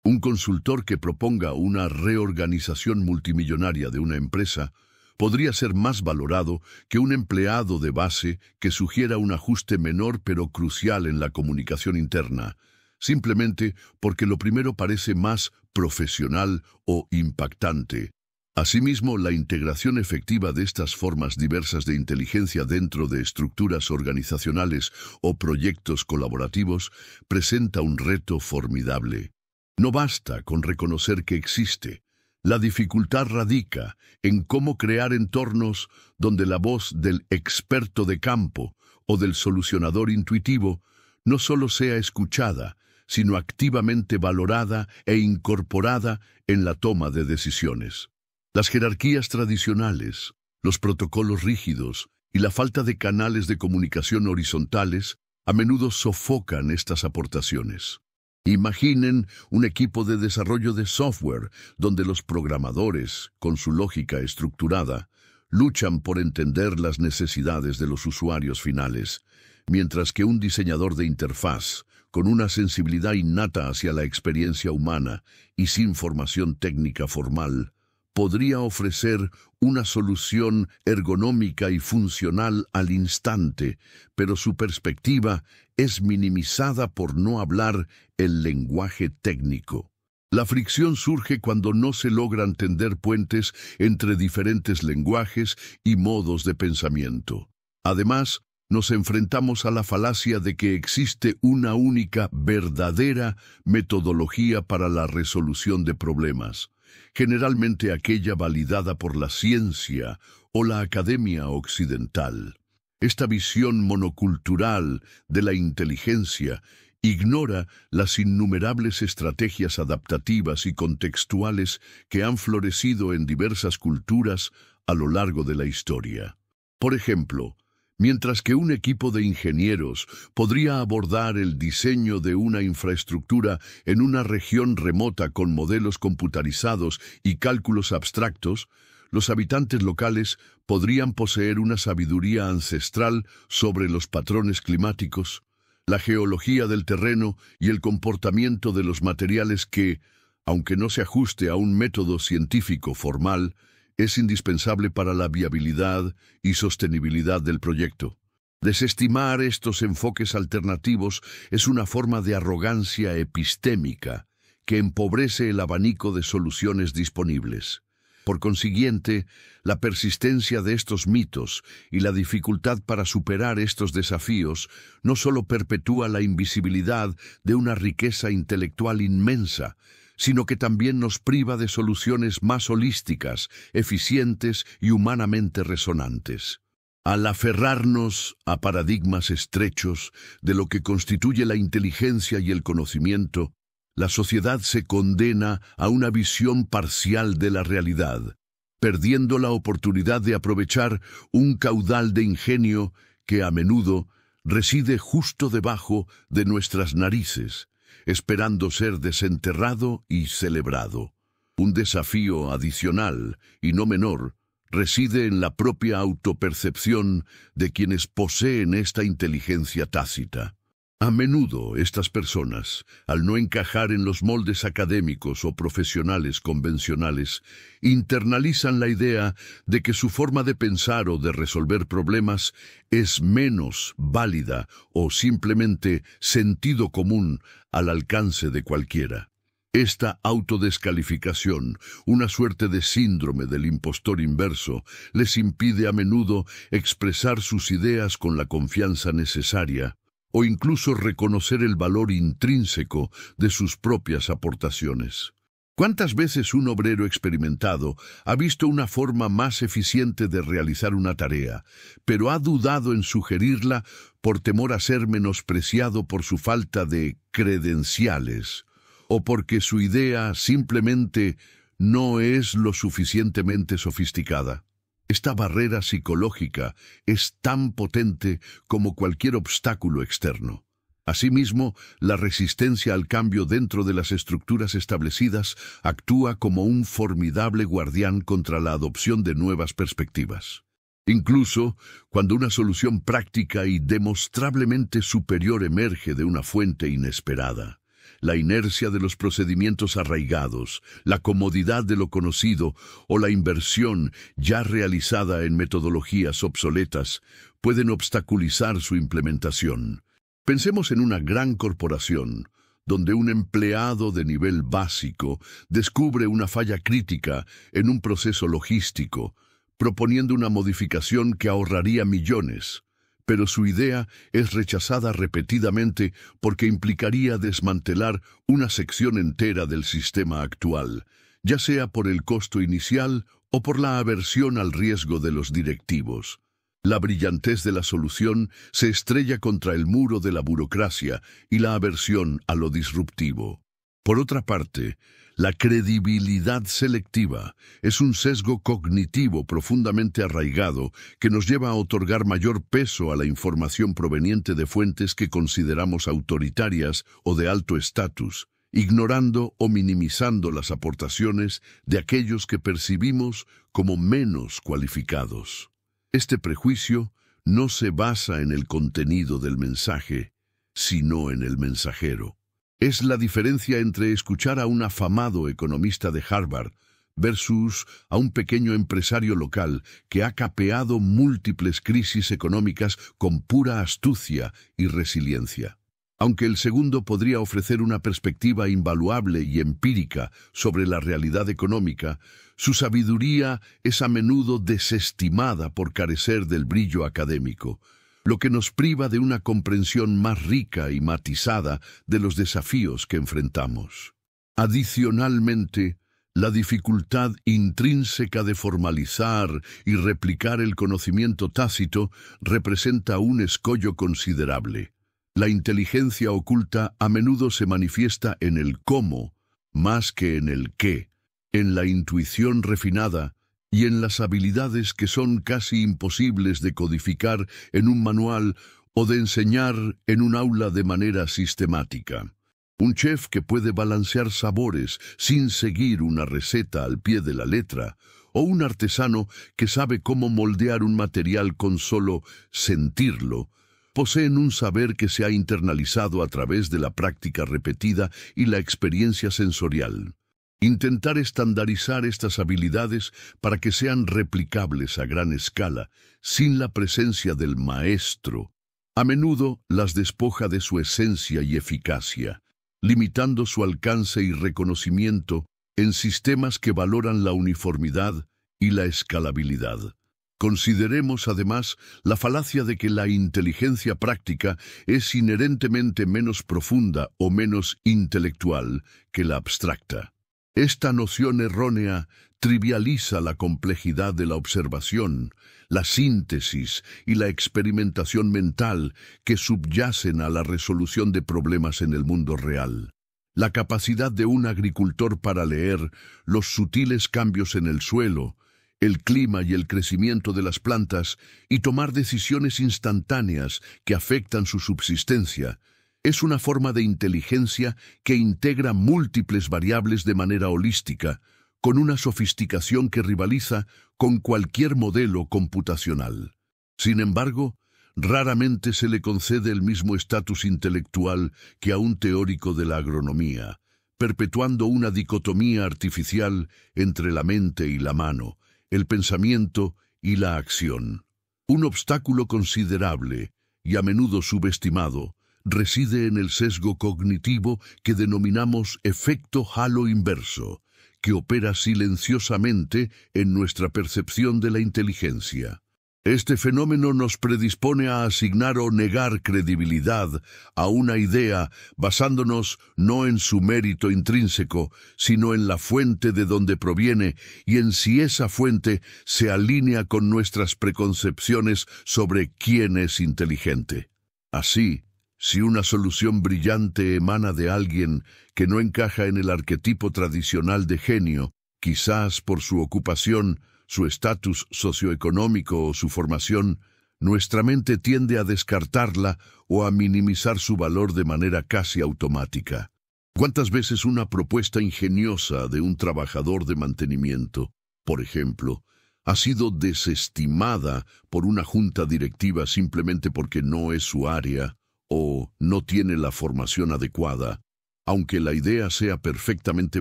Un consultor que proponga una reorganización multimillonaria de una empresa podría ser más valorado que un empleado de base que sugiera un ajuste menor pero crucial en la comunicación interna, simplemente porque lo primero parece más profesional o impactante. Asimismo, la integración efectiva de estas formas diversas de inteligencia dentro de estructuras organizacionales o proyectos colaborativos presenta un reto formidable. No basta con reconocer que existe. La dificultad radica en cómo crear entornos donde la voz del experto de campo o del solucionador intuitivo no solo sea escuchada, sino activamente valorada e incorporada en la toma de decisiones. Las jerarquías tradicionales, los protocolos rígidos y la falta de canales de comunicación horizontales a menudo sofocan estas aportaciones. Imaginen un equipo de desarrollo de software donde los programadores, con su lógica estructurada, luchan por entender las necesidades de los usuarios finales, mientras que un diseñador de interfaz, con una sensibilidad innata hacia la experiencia humana y sin formación técnica formal, podría ofrecer una solución ergonómica y funcional al instante, pero su perspectiva es minimizada por no hablar el lenguaje técnico. La fricción surge cuando no se logran tender puentes entre diferentes lenguajes y modos de pensamiento. Además, nos enfrentamos a la falacia de que existe una única, verdadera metodología para la resolución de problemas, generalmente aquella validada por la ciencia o la academia occidental. Esta visión monocultural de la inteligencia ignora las innumerables estrategias adaptativas y contextuales que han florecido en diversas culturas a lo largo de la historia. Por ejemplo, mientras que un equipo de ingenieros podría abordar el diseño de una infraestructura en una región remota con modelos computarizados y cálculos abstractos, los habitantes locales podrían poseer una sabiduría ancestral sobre los patrones climáticos, la geología del terreno y el comportamiento de los materiales que, aunque no se ajuste a un método científico formal, es indispensable para la viabilidad y sostenibilidad del proyecto. Desestimar estos enfoques alternativos es una forma de arrogancia epistémica que empobrece el abanico de soluciones disponibles. Por consiguiente, la persistencia de estos mitos y la dificultad para superar estos desafíos no solo perpetúa la invisibilidad de una riqueza intelectual inmensa, sino que también nos priva de soluciones más holísticas, eficientes y humanamente resonantes. Al aferrarnos a paradigmas estrechos de lo que constituye la inteligencia y el conocimiento, la sociedad se condena a una visión parcial de la realidad, perdiendo la oportunidad de aprovechar un caudal de ingenio que a menudo reside justo debajo de nuestras narices, esperando ser desenterrado y celebrado. Un desafío adicional, y no menor, reside en la propia autopercepción de quienes poseen esta inteligencia tácita. A menudo estas personas, al no encajar en los moldes académicos o profesionales convencionales, internalizan la idea de que su forma de pensar o de resolver problemas es menos válida o simplemente sentido común al alcance de cualquiera. Esta autodescalificación, una suerte de síndrome del impostor inverso, les impide a menudo expresar sus ideas con la confianza necesaria o incluso reconocer el valor intrínseco de sus propias aportaciones. ¿Cuántas veces un obrero experimentado ha visto una forma más eficiente de realizar una tarea, pero ha dudado en sugerirla por temor a ser menospreciado por su falta de credenciales, o porque su idea simplemente no es lo suficientemente sofisticada? Esta barrera psicológica es tan potente como cualquier obstáculo externo. Asimismo, la resistencia al cambio dentro de las estructuras establecidas actúa como un formidable guardián contra la adopción de nuevas perspectivas. Incluso cuando una solución práctica y demostrablemente superior emerge de una fuente inesperada, la inercia de los procedimientos arraigados, la comodidad de lo conocido o la inversión ya realizada en metodologías obsoletas pueden obstaculizar su implementación. Pensemos en una gran corporación, donde un empleado de nivel básico descubre una falla crítica en un proceso logístico, proponiendo una modificación que ahorraría millones. Pero su idea es rechazada repetidamente porque implicaría desmantelar una sección entera del sistema actual, ya sea por el costo inicial o por la aversión al riesgo de los directivos. La brillantez de la solución se estrella contra el muro de la burocracia y la aversión a lo disruptivo. Por otra parte, la credibilidad selectiva es un sesgo cognitivo profundamente arraigado que nos lleva a otorgar mayor peso a la información proveniente de fuentes que consideramos autoritarias o de alto estatus, ignorando o minimizando las aportaciones de aquellos que percibimos como menos cualificados. Este prejuicio no se basa en el contenido del mensaje, sino en el mensajero. Es la diferencia entre escuchar a un afamado economista de Harvard versus a un pequeño empresario local que ha capeado múltiples crisis económicas con pura astucia y resiliencia. Aunque el segundo podría ofrecer una perspectiva invaluable y empírica sobre la realidad económica, su sabiduría es a menudo desestimada por carecer del brillo académico, lo que nos priva de una comprensión más rica y matizada de los desafíos que enfrentamos. Adicionalmente, la dificultad intrínseca de formalizar y replicar el conocimiento tácito representa un escollo considerable. La inteligencia oculta a menudo se manifiesta en el cómo, más que en el qué, en la intuición refinada y en las habilidades que son casi imposibles de codificar en un manual o de enseñar en un aula de manera sistemática. Un chef que puede balancear sabores sin seguir una receta al pie de la letra, o un artesano que sabe cómo moldear un material con solo sentirlo, poseen un saber que se ha internalizado a través de la práctica repetida y la experiencia sensorial. Intentar estandarizar estas habilidades para que sean replicables a gran escala, sin la presencia del maestro, a menudo las despoja de su esencia y eficacia, limitando su alcance y reconocimiento en sistemas que valoran la uniformidad y la escalabilidad. Consideremos además la falacia de que la inteligencia práctica es inherentemente menos profunda o menos intelectual que la abstracta. Esta noción errónea trivializa la complejidad de la observación, la síntesis y la experimentación mental que subyacen a la resolución de problemas en el mundo real. La capacidad de un agricultor para leer los sutiles cambios en el suelo, el clima y el crecimiento de las plantas y tomar decisiones instantáneas que afectan su subsistencia, es una forma de inteligencia que integra múltiples variables de manera holística, con una sofisticación que rivaliza con cualquier modelo computacional. Sin embargo, raramente se le concede el mismo estatus intelectual que a un teórico de la agronomía, perpetuando una dicotomía artificial entre la mente y la mano, el pensamiento y la acción. Un obstáculo considerable, y a menudo subestimado, reside en el sesgo cognitivo que denominamos efecto halo inverso, que opera silenciosamente en nuestra percepción de la inteligencia. Este fenómeno nos predispone a asignar o negar credibilidad a una idea basándonos no en su mérito intrínseco, sino en la fuente de donde proviene y en si esa fuente se alinea con nuestras preconcepciones sobre quién es inteligente. Así, si una solución brillante emana de alguien que no encaja en el arquetipo tradicional de genio, quizás por su ocupación, su estatus socioeconómico o su formación, nuestra mente tiende a descartarla o a minimizar su valor de manera casi automática. ¿Cuántas veces una propuesta ingeniosa de un trabajador de mantenimiento, por ejemplo, ha sido desestimada por una junta directiva simplemente porque no es su área o no tiene la formación adecuada, aunque la idea sea perfectamente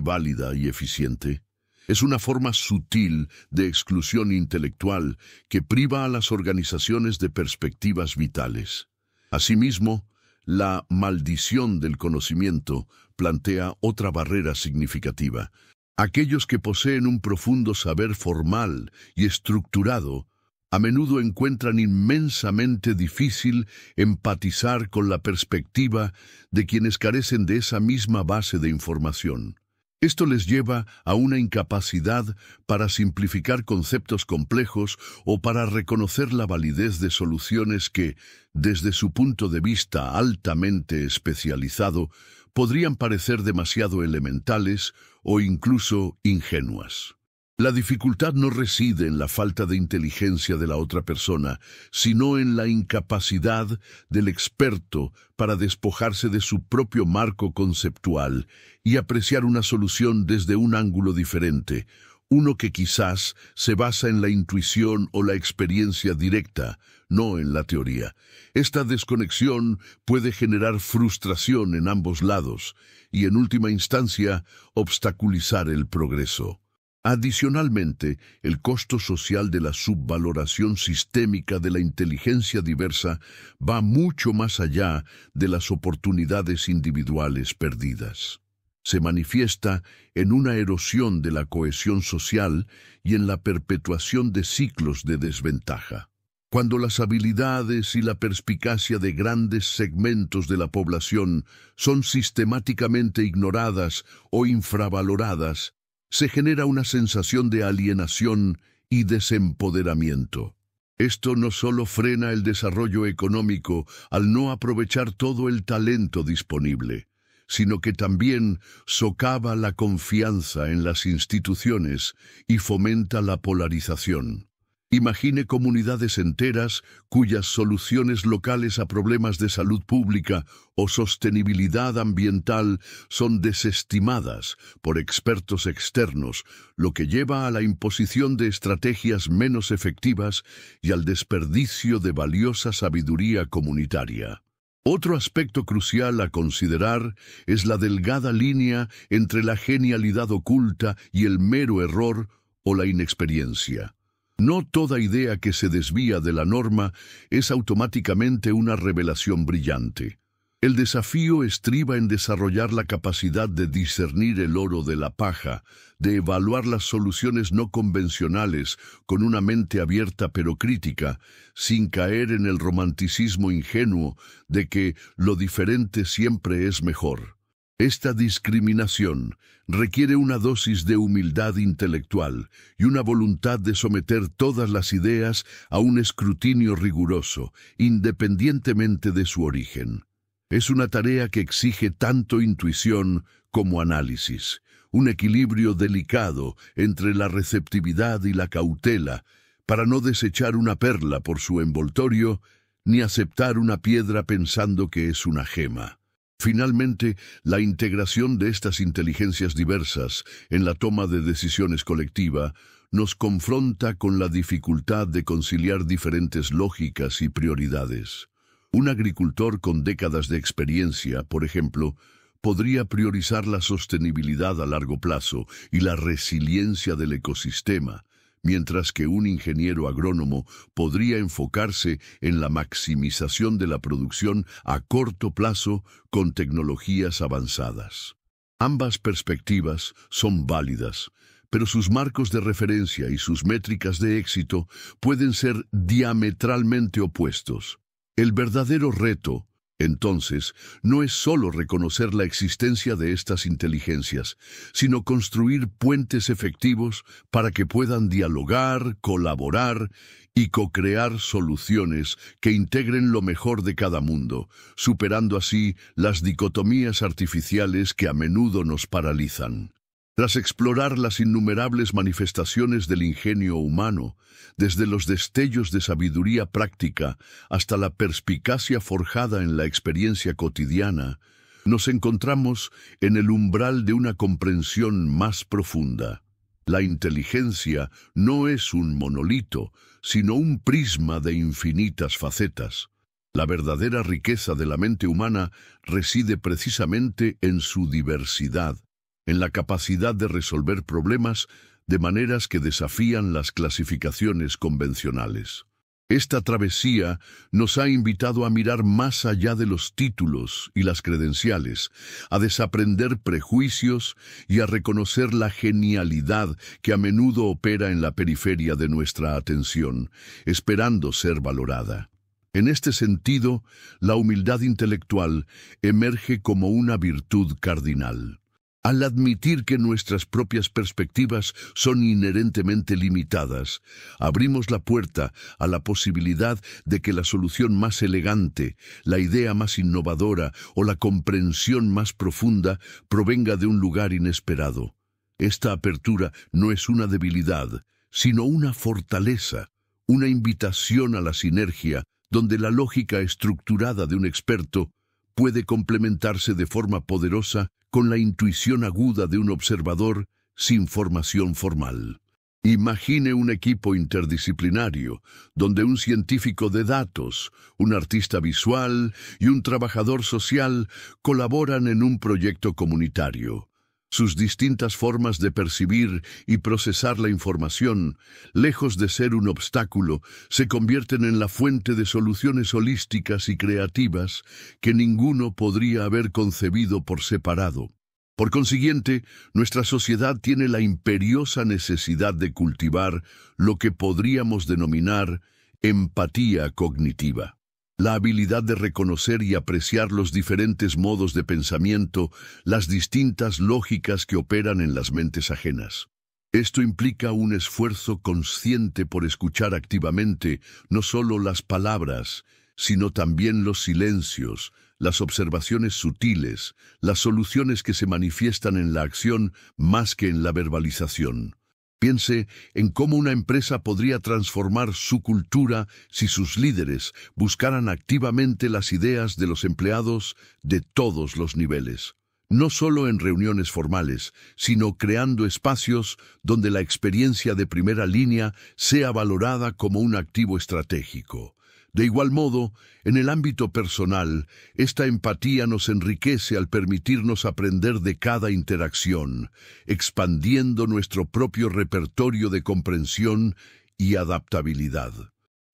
válida y eficiente? Es una forma sutil de exclusión intelectual que priva a las organizaciones de perspectivas vitales. Asimismo, la maldición del conocimiento plantea otra barrera significativa. Aquellos que poseen un profundo saber formal y estructurado a menudo encuentran inmensamente difícil empatizar con la perspectiva de quienes carecen de esa misma base de información. Esto les lleva a una incapacidad para simplificar conceptos complejos o para reconocer la validez de soluciones que, desde su punto de vista altamente especializado, podrían parecer demasiado elementales o incluso ingenuas. La dificultad no reside en la falta de inteligencia de la otra persona, sino en la incapacidad del experto para despojarse de su propio marco conceptual y apreciar una solución desde un ángulo diferente, uno que quizás se basa en la intuición o la experiencia directa, no en la teoría. Esta desconexión puede generar frustración en ambos lados y, en última instancia, obstaculizar el progreso. Adicionalmente, el costo social de la subvaloración sistémica de la inteligencia diversa va mucho más allá de las oportunidades individuales perdidas. Se manifiesta en una erosión de la cohesión social y en la perpetuación de ciclos de desventaja. Cuando las habilidades y la perspicacia de grandes segmentos de la población son sistemáticamente ignoradas o infravaloradas, se genera una sensación de alienación y desempoderamiento. Esto no solo frena el desarrollo económico al no aprovechar todo el talento disponible, sino que también socava la confianza en las instituciones y fomenta la polarización. Imagine comunidades enteras cuyas soluciones locales a problemas de salud pública o sostenibilidad ambiental son desestimadas por expertos externos, lo que lleva a la imposición de estrategias menos efectivas y al desperdicio de valiosa sabiduría comunitaria. Otro aspecto crucial a considerar es la delgada línea entre la genialidad oculta y el mero error o la inexperiencia. No toda idea que se desvía de la norma es automáticamente una revelación brillante. El desafío estriba en desarrollar la capacidad de discernir el oro de la paja, de evaluar las soluciones no convencionales con una mente abierta pero crítica, sin caer en el romanticismo ingenuo de que lo diferente siempre es mejor. Esta discriminación requiere una dosis de humildad intelectual y una voluntad de someter todas las ideas a un escrutinio riguroso, independientemente de su origen. Es una tarea que exige tanto intuición como análisis, un equilibrio delicado entre la receptividad y la cautela, para no desechar una perla por su envoltorio, ni aceptar una piedra pensando que es una gema. Finalmente, la integración de estas inteligencias diversas en la toma de decisiones colectiva nos confronta con la dificultad de conciliar diferentes lógicas y prioridades. Un agricultor con décadas de experiencia, por ejemplo, podría priorizar la sostenibilidad a largo plazo y la resiliencia del ecosistema, mientras que un ingeniero agrónomo podría enfocarse en la maximización de la producción a corto plazo con tecnologías avanzadas. Ambas perspectivas son válidas, pero sus marcos de referencia y sus métricas de éxito pueden ser diametralmente opuestos. El verdadero reto, entonces, no es solo reconocer la existencia de estas inteligencias, sino construir puentes efectivos para que puedan dialogar, colaborar y co-crear soluciones que integren lo mejor de cada mundo, superando así las dicotomías artificiales que a menudo nos paralizan. Tras explorar las innumerables manifestaciones del ingenio humano, desde los destellos de sabiduría práctica hasta la perspicacia forjada en la experiencia cotidiana, nos encontramos en el umbral de una comprensión más profunda. La inteligencia no es un monolito, sino un prisma de infinitas facetas. La verdadera riqueza de la mente humana reside precisamente en su diversidad, en la capacidad de resolver problemas de maneras que desafían las clasificaciones convencionales. Esta travesía nos ha invitado a mirar más allá de los títulos y las credenciales, a desaprender prejuicios y a reconocer la genialidad que a menudo opera en la periferia de nuestra atención, esperando ser valorada. En este sentido, la humildad intelectual emerge como una virtud cardinal. Al admitir que nuestras propias perspectivas son inherentemente limitadas, abrimos la puerta a la posibilidad de que la solución más elegante, la idea más innovadora o la comprensión más profunda provenga de un lugar inesperado. Esta apertura no es una debilidad, sino una fortaleza, una invitación a la sinergia, donde la lógica estructurada de un experto puede complementarse de forma poderosa con la intuición aguda de un observador sin formación formal. Imagine un equipo interdisciplinario, donde un científico de datos, un artista visual y un trabajador social colaboran en un proyecto comunitario. Sus distintas formas de percibir y procesar la información, lejos de ser un obstáculo, se convierten en la fuente de soluciones holísticas y creativas que ninguno podría haber concebido por separado. Por consiguiente, nuestra sociedad tiene la imperiosa necesidad de cultivar lo que podríamos denominar empatía cognitiva. La habilidad de reconocer y apreciar los diferentes modos de pensamiento, las distintas lógicas que operan en las mentes ajenas. Esto implica un esfuerzo consciente por escuchar activamente no solo las palabras, sino también los silencios, las observaciones sutiles, las soluciones que se manifiestan en la acción más que en la verbalización. Piense en cómo una empresa podría transformar su cultura si sus líderes buscaran activamente las ideas de los empleados de todos los niveles. No solo en reuniones formales, sino creando espacios donde la experiencia de primera línea sea valorada como un activo estratégico. De igual modo, en el ámbito personal, esta empatía nos enriquece al permitirnos aprender de cada interacción, expandiendo nuestro propio repertorio de comprensión y adaptabilidad.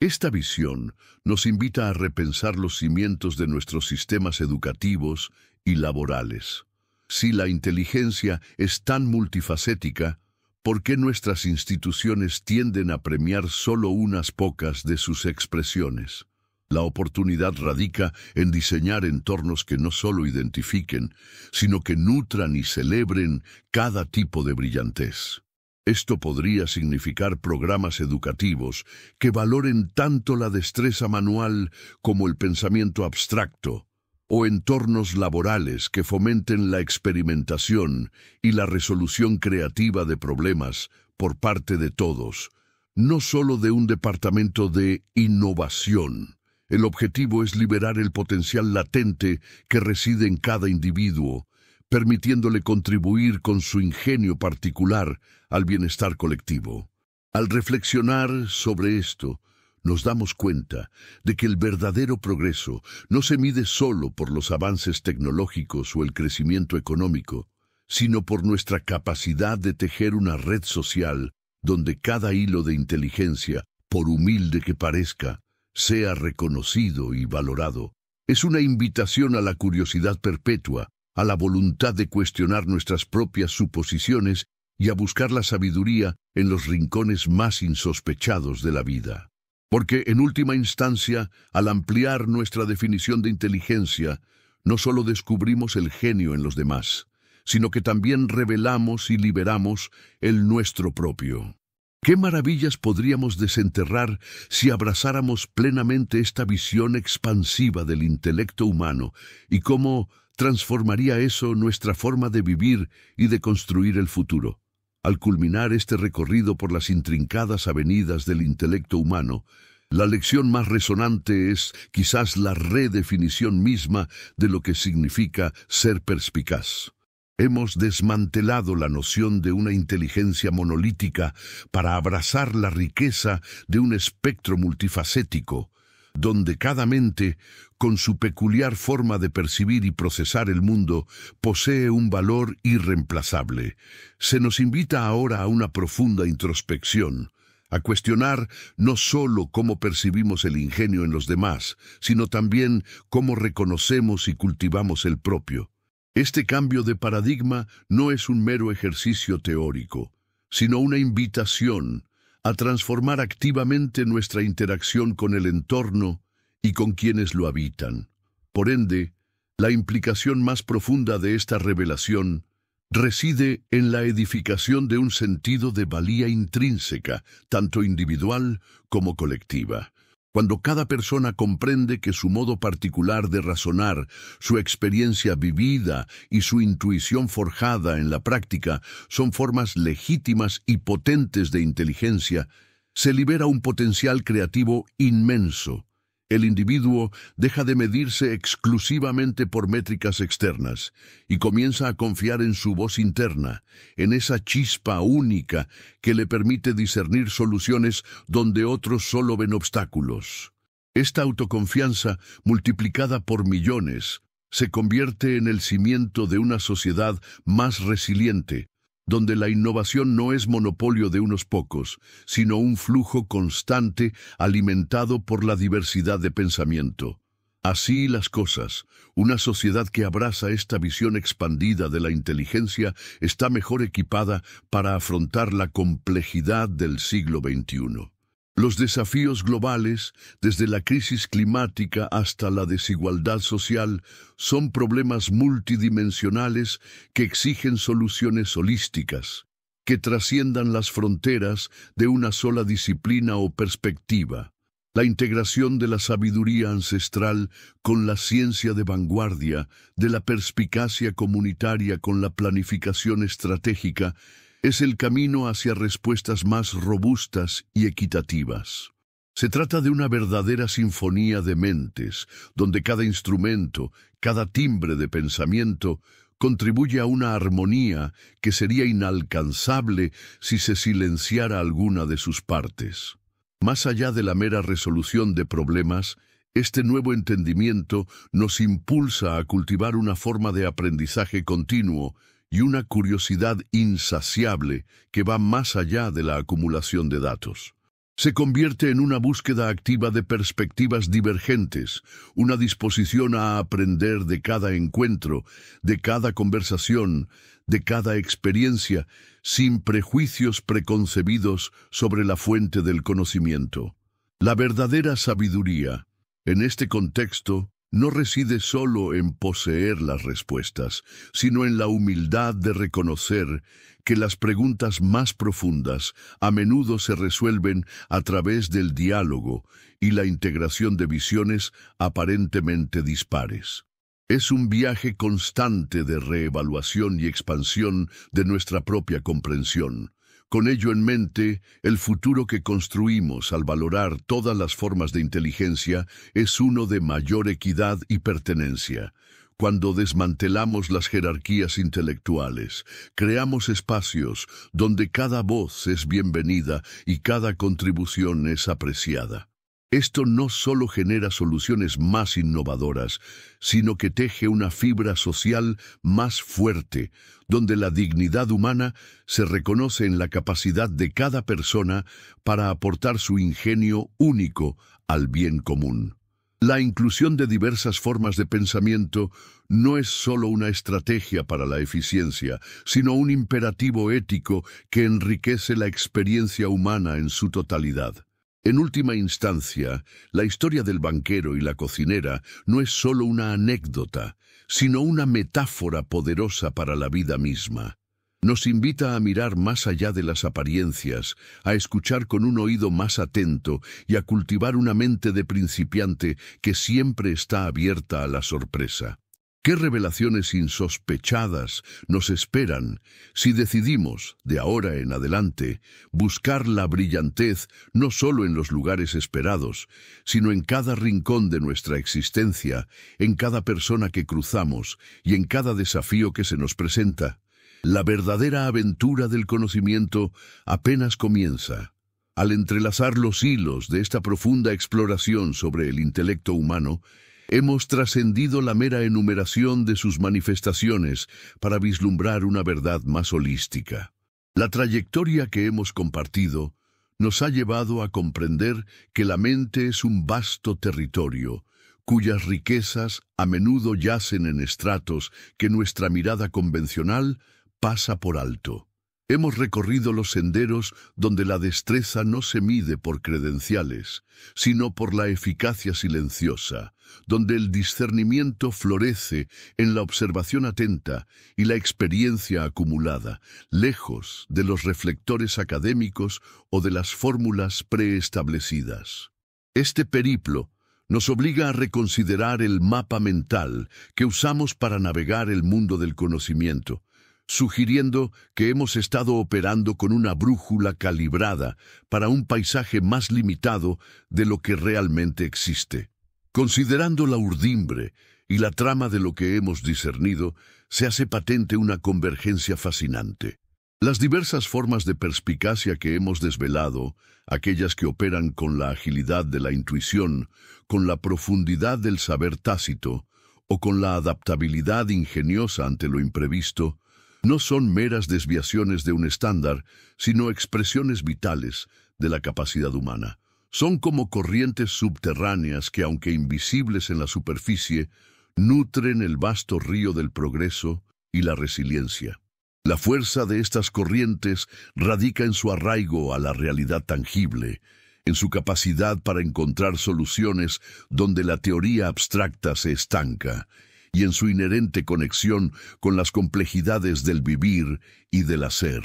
Esta visión nos invita a repensar los cimientos de nuestros sistemas educativos y laborales. Si la inteligencia es tan multifacética, ¿por qué nuestras instituciones tienden a premiar solo unas pocas de sus expresiones? La oportunidad radica en diseñar entornos que no solo identifiquen, sino que nutran y celebren cada tipo de brillantez. Esto podría significar programas educativos que valoren tanto la destreza manual como el pensamiento abstracto, o entornos laborales que fomenten la experimentación y la resolución creativa de problemas por parte de todos, no solo de un departamento de innovación. El objetivo es liberar el potencial latente que reside en cada individuo, permitiéndole contribuir con su ingenio particular al bienestar colectivo. Al reflexionar sobre esto, nos damos cuenta de que el verdadero progreso no se mide solo por los avances tecnológicos o el crecimiento económico, sino por nuestra capacidad de tejer una red social donde cada hilo de inteligencia, por humilde que parezca, sea reconocido y valorado. Es una invitación a la curiosidad perpetua, a la voluntad de cuestionar nuestras propias suposiciones y a buscar la sabiduría en los rincones más insospechados de la vida. Porque, en última instancia, al ampliar nuestra definición de inteligencia, no solo descubrimos el genio en los demás, sino que también revelamos y liberamos el nuestro propio. ¿Qué maravillas podríamos desenterrar si abrazáramos plenamente esta visión expansiva del intelecto humano y cómo transformaría eso nuestra forma de vivir y de construir el futuro? Al culminar este recorrido por las intrincadas avenidas del intelecto humano, la lección más resonante es quizás la redefinición misma de lo que significa ser perspicaz. Hemos desmantelado la noción de una inteligencia monolítica para abrazar la riqueza de un espectro multifacético, donde cada mente, con su peculiar forma de percibir y procesar el mundo, posee un valor irreemplazable. Se nos invita ahora a una profunda introspección, a cuestionar no solo cómo percibimos el ingenio en los demás, sino también cómo reconocemos y cultivamos el propio. Este cambio de paradigma no es un mero ejercicio teórico, sino una invitación a transformar activamente nuestra interacción con el entorno y con quienes lo habitan. Por ende, la implicación más profunda de esta revelación reside en la edificación de un sentido de valía intrínseca, tanto individual como colectiva. Cuando cada persona comprende que su modo particular de razonar, su experiencia vivida y su intuición forjada en la práctica son formas legítimas y potentes de inteligencia, se libera un potencial creativo inmenso. El individuo deja de medirse exclusivamente por métricas externas y comienza a confiar en su voz interna, en esa chispa única que le permite discernir soluciones donde otros solo ven obstáculos. Esta autoconfianza, multiplicada por millones, se convierte en el cimiento de una sociedad más resiliente, donde la innovación no es monopolio de unos pocos, sino un flujo constante alimentado por la diversidad de pensamiento. Así las cosas, una sociedad que abraza esta visión expandida de la inteligencia está mejor equipada para afrontar la complejidad del siglo XXI. Los desafíos globales, desde la crisis climática hasta la desigualdad social, son problemas multidimensionales que exigen soluciones holísticas, que trasciendan las fronteras de una sola disciplina o perspectiva. La integración de la sabiduría ancestral con la ciencia de vanguardia, de la perspicacia comunitaria con la planificación estratégica, es el camino hacia respuestas más robustas y equitativas. Se trata de una verdadera sinfonía de mentes, donde cada instrumento, cada timbre de pensamiento, contribuye a una armonía que sería inalcanzable si se silenciara alguna de sus partes. Más allá de la mera resolución de problemas, este nuevo entendimiento nos impulsa a cultivar una forma de aprendizaje continuo y una curiosidad insaciable que va más allá de la acumulación de datos. Se convierte en una búsqueda activa de perspectivas divergentes, una disposición a aprender de cada encuentro, de cada conversación, de cada experiencia, sin prejuicios preconcebidos sobre la fuente del conocimiento. La verdadera sabiduría, en este contexto, no reside solo en poseer las respuestas, sino en la humildad de reconocer que las preguntas más profundas a menudo se resuelven a través del diálogo y la integración de visiones aparentemente dispares. Es un viaje constante de reevaluación y expansión de nuestra propia comprensión. Con ello en mente, el futuro que construimos al valorar todas las formas de inteligencia es uno de mayor equidad y pertenencia. Cuando desmantelamos las jerarquías intelectuales, creamos espacios donde cada voz es bienvenida y cada contribución es apreciada. Esto no solo genera soluciones más innovadoras, sino que teje una fibra social más fuerte, donde la dignidad humana se reconoce en la capacidad de cada persona para aportar su ingenio único al bien común. La inclusión de diversas formas de pensamiento no es solo una estrategia para la eficiencia, sino un imperativo ético que enriquece la experiencia humana en su totalidad. En última instancia, la historia del banquero y la cocinera no es solo una anécdota, sino una metáfora poderosa para la vida misma. Nos invita a mirar más allá de las apariencias, a escuchar con un oído más atento y a cultivar una mente de principiante que siempre está abierta a la sorpresa. ¿Qué revelaciones insospechadas nos esperan si decidimos, de ahora en adelante, buscar la brillantez no solo en los lugares esperados, sino en cada rincón de nuestra existencia, en cada persona que cruzamos y en cada desafío que se nos presenta? La verdadera aventura del conocimiento apenas comienza. Al entrelazar los hilos de esta profunda exploración sobre el intelecto humano, hemos trascendido la mera enumeración de sus manifestaciones para vislumbrar una verdad más holística. La trayectoria que hemos compartido nos ha llevado a comprender que la mente es un vasto territorio, cuyas riquezas a menudo yacen en estratos que nuestra mirada convencional pasa por alto. Hemos recorrido los senderos donde la destreza no se mide por credenciales, sino por la eficacia silenciosa, donde el discernimiento florece en la observación atenta y la experiencia acumulada, lejos de los reflectores académicos o de las fórmulas preestablecidas. Este periplo nos obliga a reconsiderar el mapa mental que usamos para navegar el mundo del conocimiento, sugiriendo que hemos estado operando con una brújula calibrada para un paisaje más limitado de lo que realmente existe. Considerando la urdimbre y la trama de lo que hemos discernido, se hace patente una convergencia fascinante. Las diversas formas de perspicacia que hemos desvelado, aquellas que operan con la agilidad de la intuición, con la profundidad del saber tácito o con la adaptabilidad ingeniosa ante lo imprevisto, no son meras desviaciones de un estándar, sino expresiones vitales de la capacidad humana. Son como corrientes subterráneas que, aunque invisibles en la superficie, nutren el vasto río del progreso y la resiliencia. La fuerza de estas corrientes radica en su arraigo a la realidad tangible, en su capacidad para encontrar soluciones donde la teoría abstracta se estanca, y en su inherente conexión con las complejidades del vivir y del hacer.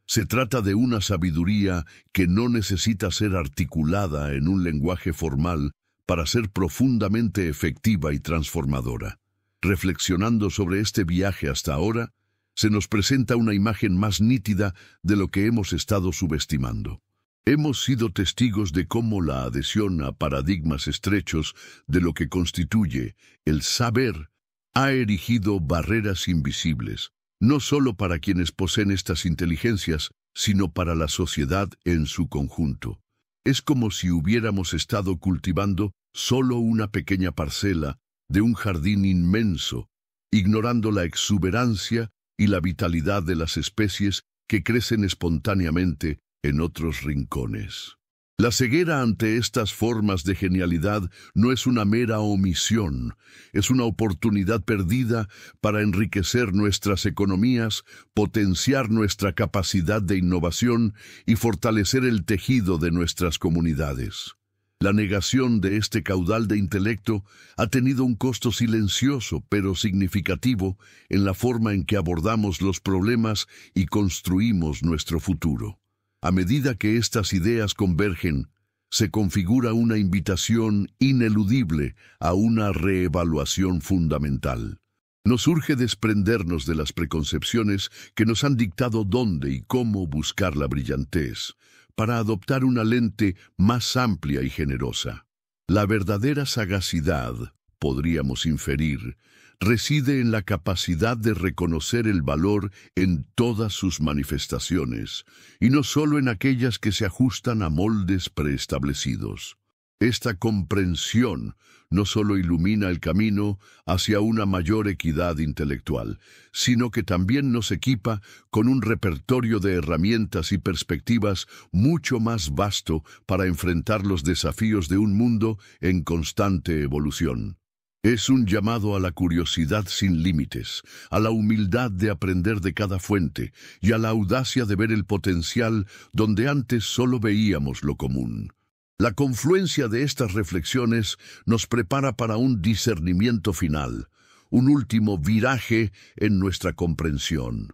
Se trata de una sabiduría que no necesita ser articulada en un lenguaje formal para ser profundamente efectiva y transformadora. Reflexionando sobre este viaje hasta ahora, se nos presenta una imagen más nítida de lo que hemos estado subestimando. Hemos sido testigos de cómo la adhesión a paradigmas estrechos de lo que constituye el saber ha erigido barreras invisibles, no solo para quienes poseen estas inteligencias, sino para la sociedad en su conjunto. Es como si hubiéramos estado cultivando solo una pequeña parcela de un jardín inmenso, ignorando la exuberancia y la vitalidad de las especies que crecen espontáneamente en otros rincones. La ceguera ante estas formas de genialidad no es una mera omisión, es una oportunidad perdida para enriquecer nuestras economías, potenciar nuestra capacidad de innovación y fortalecer el tejido de nuestras comunidades. La negación de este caudal de intelecto ha tenido un costo silencioso pero significativo en la forma en que abordamos los problemas y construimos nuestro futuro. A medida que estas ideas convergen, se configura una invitación ineludible a una reevaluación fundamental. Nos urge desprendernos de las preconcepciones que nos han dictado dónde y cómo buscar la brillantez, para adoptar una lente más amplia y generosa. La verdadera sagacidad, podríamos inferir, reside en la capacidad de reconocer el valor en todas sus manifestaciones, y no solo en aquellas que se ajustan a moldes preestablecidos. Esta comprensión no solo ilumina el camino hacia una mayor equidad intelectual, sino que también nos equipa con un repertorio de herramientas y perspectivas mucho más vasto para enfrentar los desafíos de un mundo en constante evolución. Es un llamado a la curiosidad sin límites, a la humildad de aprender de cada fuente y a la audacia de ver el potencial donde antes solo veíamos lo común. La confluencia de estas reflexiones nos prepara para un discernimiento final, un último viraje en nuestra comprensión.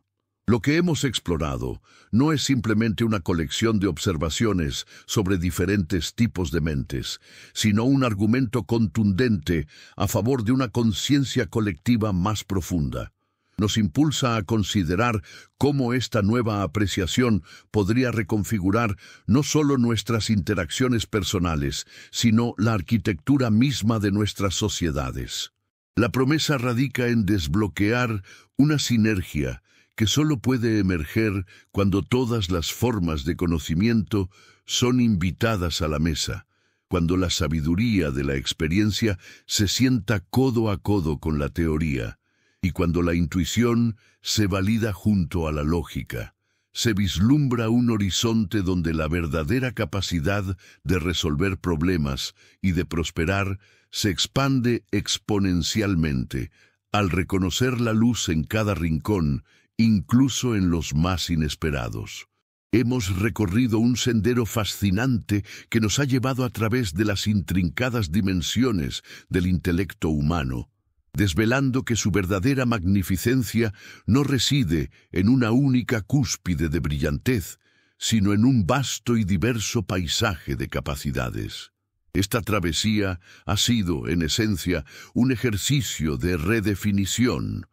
Lo que hemos explorado no es simplemente una colección de observaciones sobre diferentes tipos de mentes, sino un argumento contundente a favor de una conciencia colectiva más profunda. Nos impulsa a considerar cómo esta nueva apreciación podría reconfigurar no solo nuestras interacciones personales, sino la arquitectura misma de nuestras sociedades. La promesa radica en desbloquear una sinergia que solo puede emerger cuando todas las formas de conocimiento son invitadas a la mesa, cuando la sabiduría de la experiencia se sienta codo a codo con la teoría, y cuando la intuición se valida junto a la lógica. Se vislumbra un horizonte donde la verdadera capacidad de resolver problemas y de prosperar se expande exponencialmente al reconocer la luz en cada rincón, incluso en los más inesperados. Hemos recorrido un sendero fascinante que nos ha llevado a través de las intrincadas dimensiones del intelecto humano, desvelando que su verdadera magnificencia no reside en una única cúspide de brillantez, sino en un vasto y diverso paisaje de capacidades. Esta travesía ha sido, en esencia, un ejercicio de redefinición,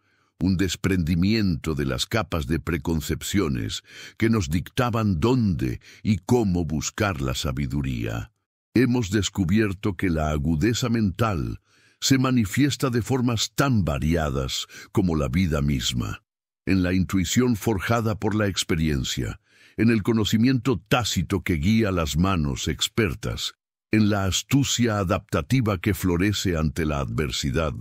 un desprendimiento de las capas de preconcepciones que nos dictaban dónde y cómo buscar la sabiduría. Hemos descubierto que la agudeza mental se manifiesta de formas tan variadas como la vida misma, en la intuición forjada por la experiencia, en el conocimiento tácito que guía las manos expertas, en la astucia adaptativa que florece ante la adversidad,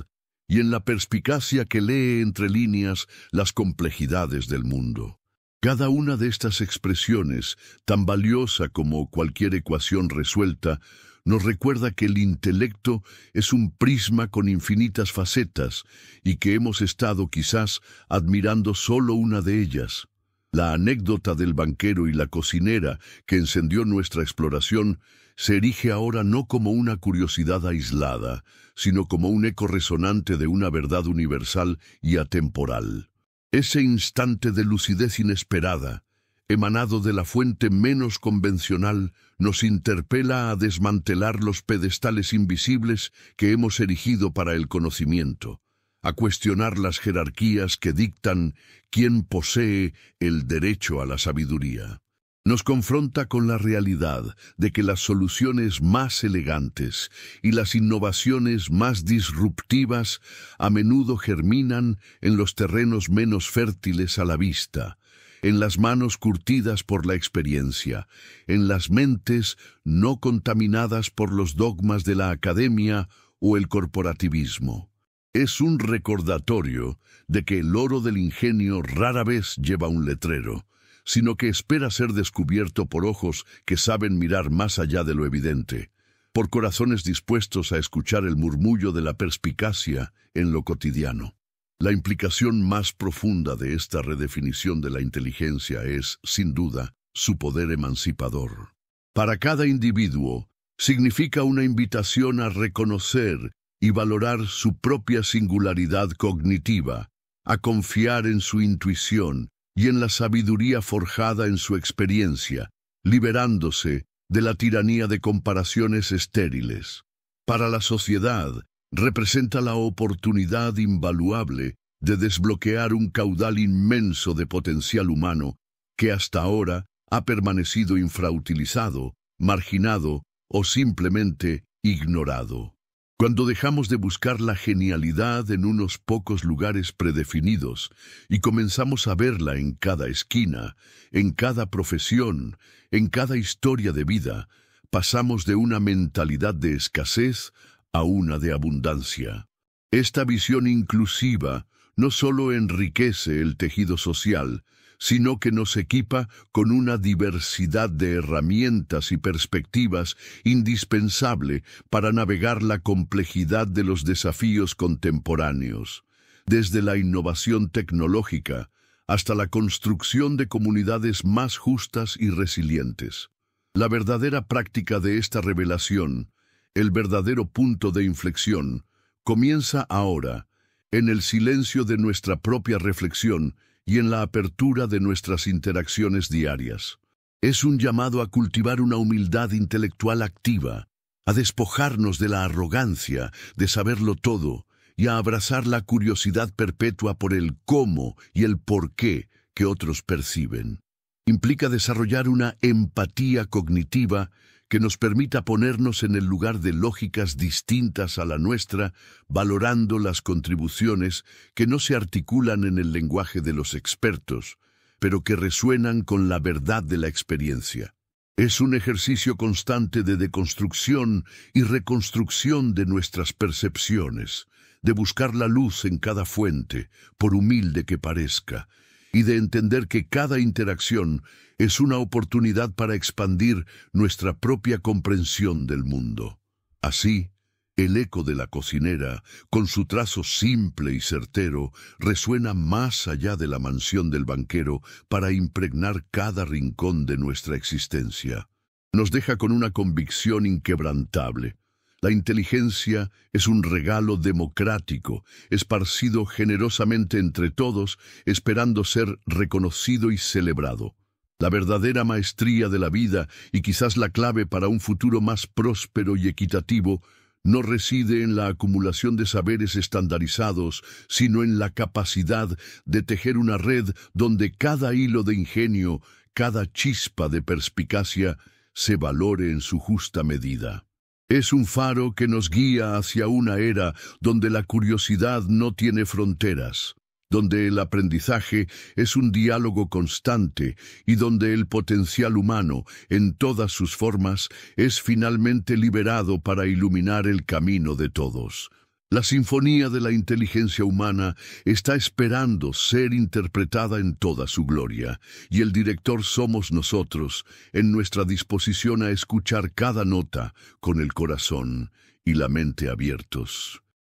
y en la perspicacia que lee entre líneas las complejidades del mundo. Cada una de estas expresiones, tan valiosa como cualquier ecuación resuelta, nos recuerda que el intelecto es un prisma con infinitas facetas y que hemos estado quizás admirando solo una de ellas. La anécdota del banquero y la cocinera que encendió nuestra exploración se erige ahora no como una curiosidad aislada, sino como un eco resonante de una verdad universal y atemporal. Ese instante de lucidez inesperada, emanado de la fuente menos convencional, nos interpela a desmantelar los pedestales invisibles que hemos erigido para el conocimiento, a cuestionar las jerarquías que dictan quién posee el derecho a la sabiduría. Nos confronta con la realidad de que las soluciones más elegantes y las innovaciones más disruptivas a menudo germinan en los terrenos menos fértiles a la vista, en las manos curtidas por la experiencia, en las mentes no contaminadas por los dogmas de la academia o el corporativismo. Es un recordatorio de que el oro del ingenio rara vez lleva un letrero, sino que espera ser descubierto por ojos que saben mirar más allá de lo evidente, por corazones dispuestos a escuchar el murmullo de la perspicacia en lo cotidiano. La implicación más profunda de esta redefinición de la inteligencia es, sin duda, su poder emancipador. Para cada individuo, significa una invitación a reconocer y valorar su propia singularidad cognitiva, a confiar en su intuición y en la sabiduría forjada en su experiencia, liberándose de la tiranía de comparaciones estériles. Para la sociedad, representa la oportunidad invaluable de desbloquear un caudal inmenso de potencial humano que hasta ahora ha permanecido infrautilizado, marginado o simplemente ignorado. Cuando dejamos de buscar la genialidad en unos pocos lugares predefinidos y comenzamos a verla en cada esquina, en cada profesión, en cada historia de vida, pasamos de una mentalidad de escasez a una de abundancia. Esta visión inclusiva no solo enriquece el tejido social, sino que nos equipa con una diversidad de herramientas y perspectivas indispensable para navegar la complejidad de los desafíos contemporáneos, desde la innovación tecnológica hasta la construcción de comunidades más justas y resilientes. La verdadera práctica de esta revelación, el verdadero punto de inflexión, comienza ahora, en el silencio de nuestra propia reflexión y en la apertura de nuestras interacciones diarias. Es un llamado a cultivar una humildad intelectual activa, a despojarnos de la arrogancia de saberlo todo y a abrazar la curiosidad perpetua por el cómo y el por qué que otros perciben. Implica desarrollar una empatía cognitiva que nos permita ponernos en el lugar de lógicas distintas a la nuestra, valorando las contribuciones que no se articulan en el lenguaje de los expertos, pero que resuenan con la verdad de la experiencia. Es un ejercicio constante de deconstrucción y reconstrucción de nuestras percepciones, de buscar la luz en cada fuente, por humilde que parezca, y de entender que cada interacción es una oportunidad para expandir nuestra propia comprensión del mundo. Así, el eco de la cocinera, con su trazo simple y certero, resuena más allá de la mansión del banquero para impregnar cada rincón de nuestra existencia. Nos deja con una convicción inquebrantable. La inteligencia es un regalo democrático, esparcido generosamente entre todos, esperando ser reconocido y celebrado. La verdadera maestría de la vida, y quizás la clave para un futuro más próspero y equitativo, no reside en la acumulación de saberes estandarizados, sino en la capacidad de tejer una red donde cada hilo de ingenio, cada chispa de perspicacia, se valore en su justa medida. Es un faro que nos guía hacia una era donde la curiosidad no tiene fronteras, donde el aprendizaje es un diálogo constante y donde el potencial humano, en todas sus formas, es finalmente liberado para iluminar el camino de todos. La sinfonía de la inteligencia humana está esperando ser interpretada en toda su gloria, y el director somos nosotros, en nuestra disposición a escuchar cada nota con el corazón y la mente abiertos.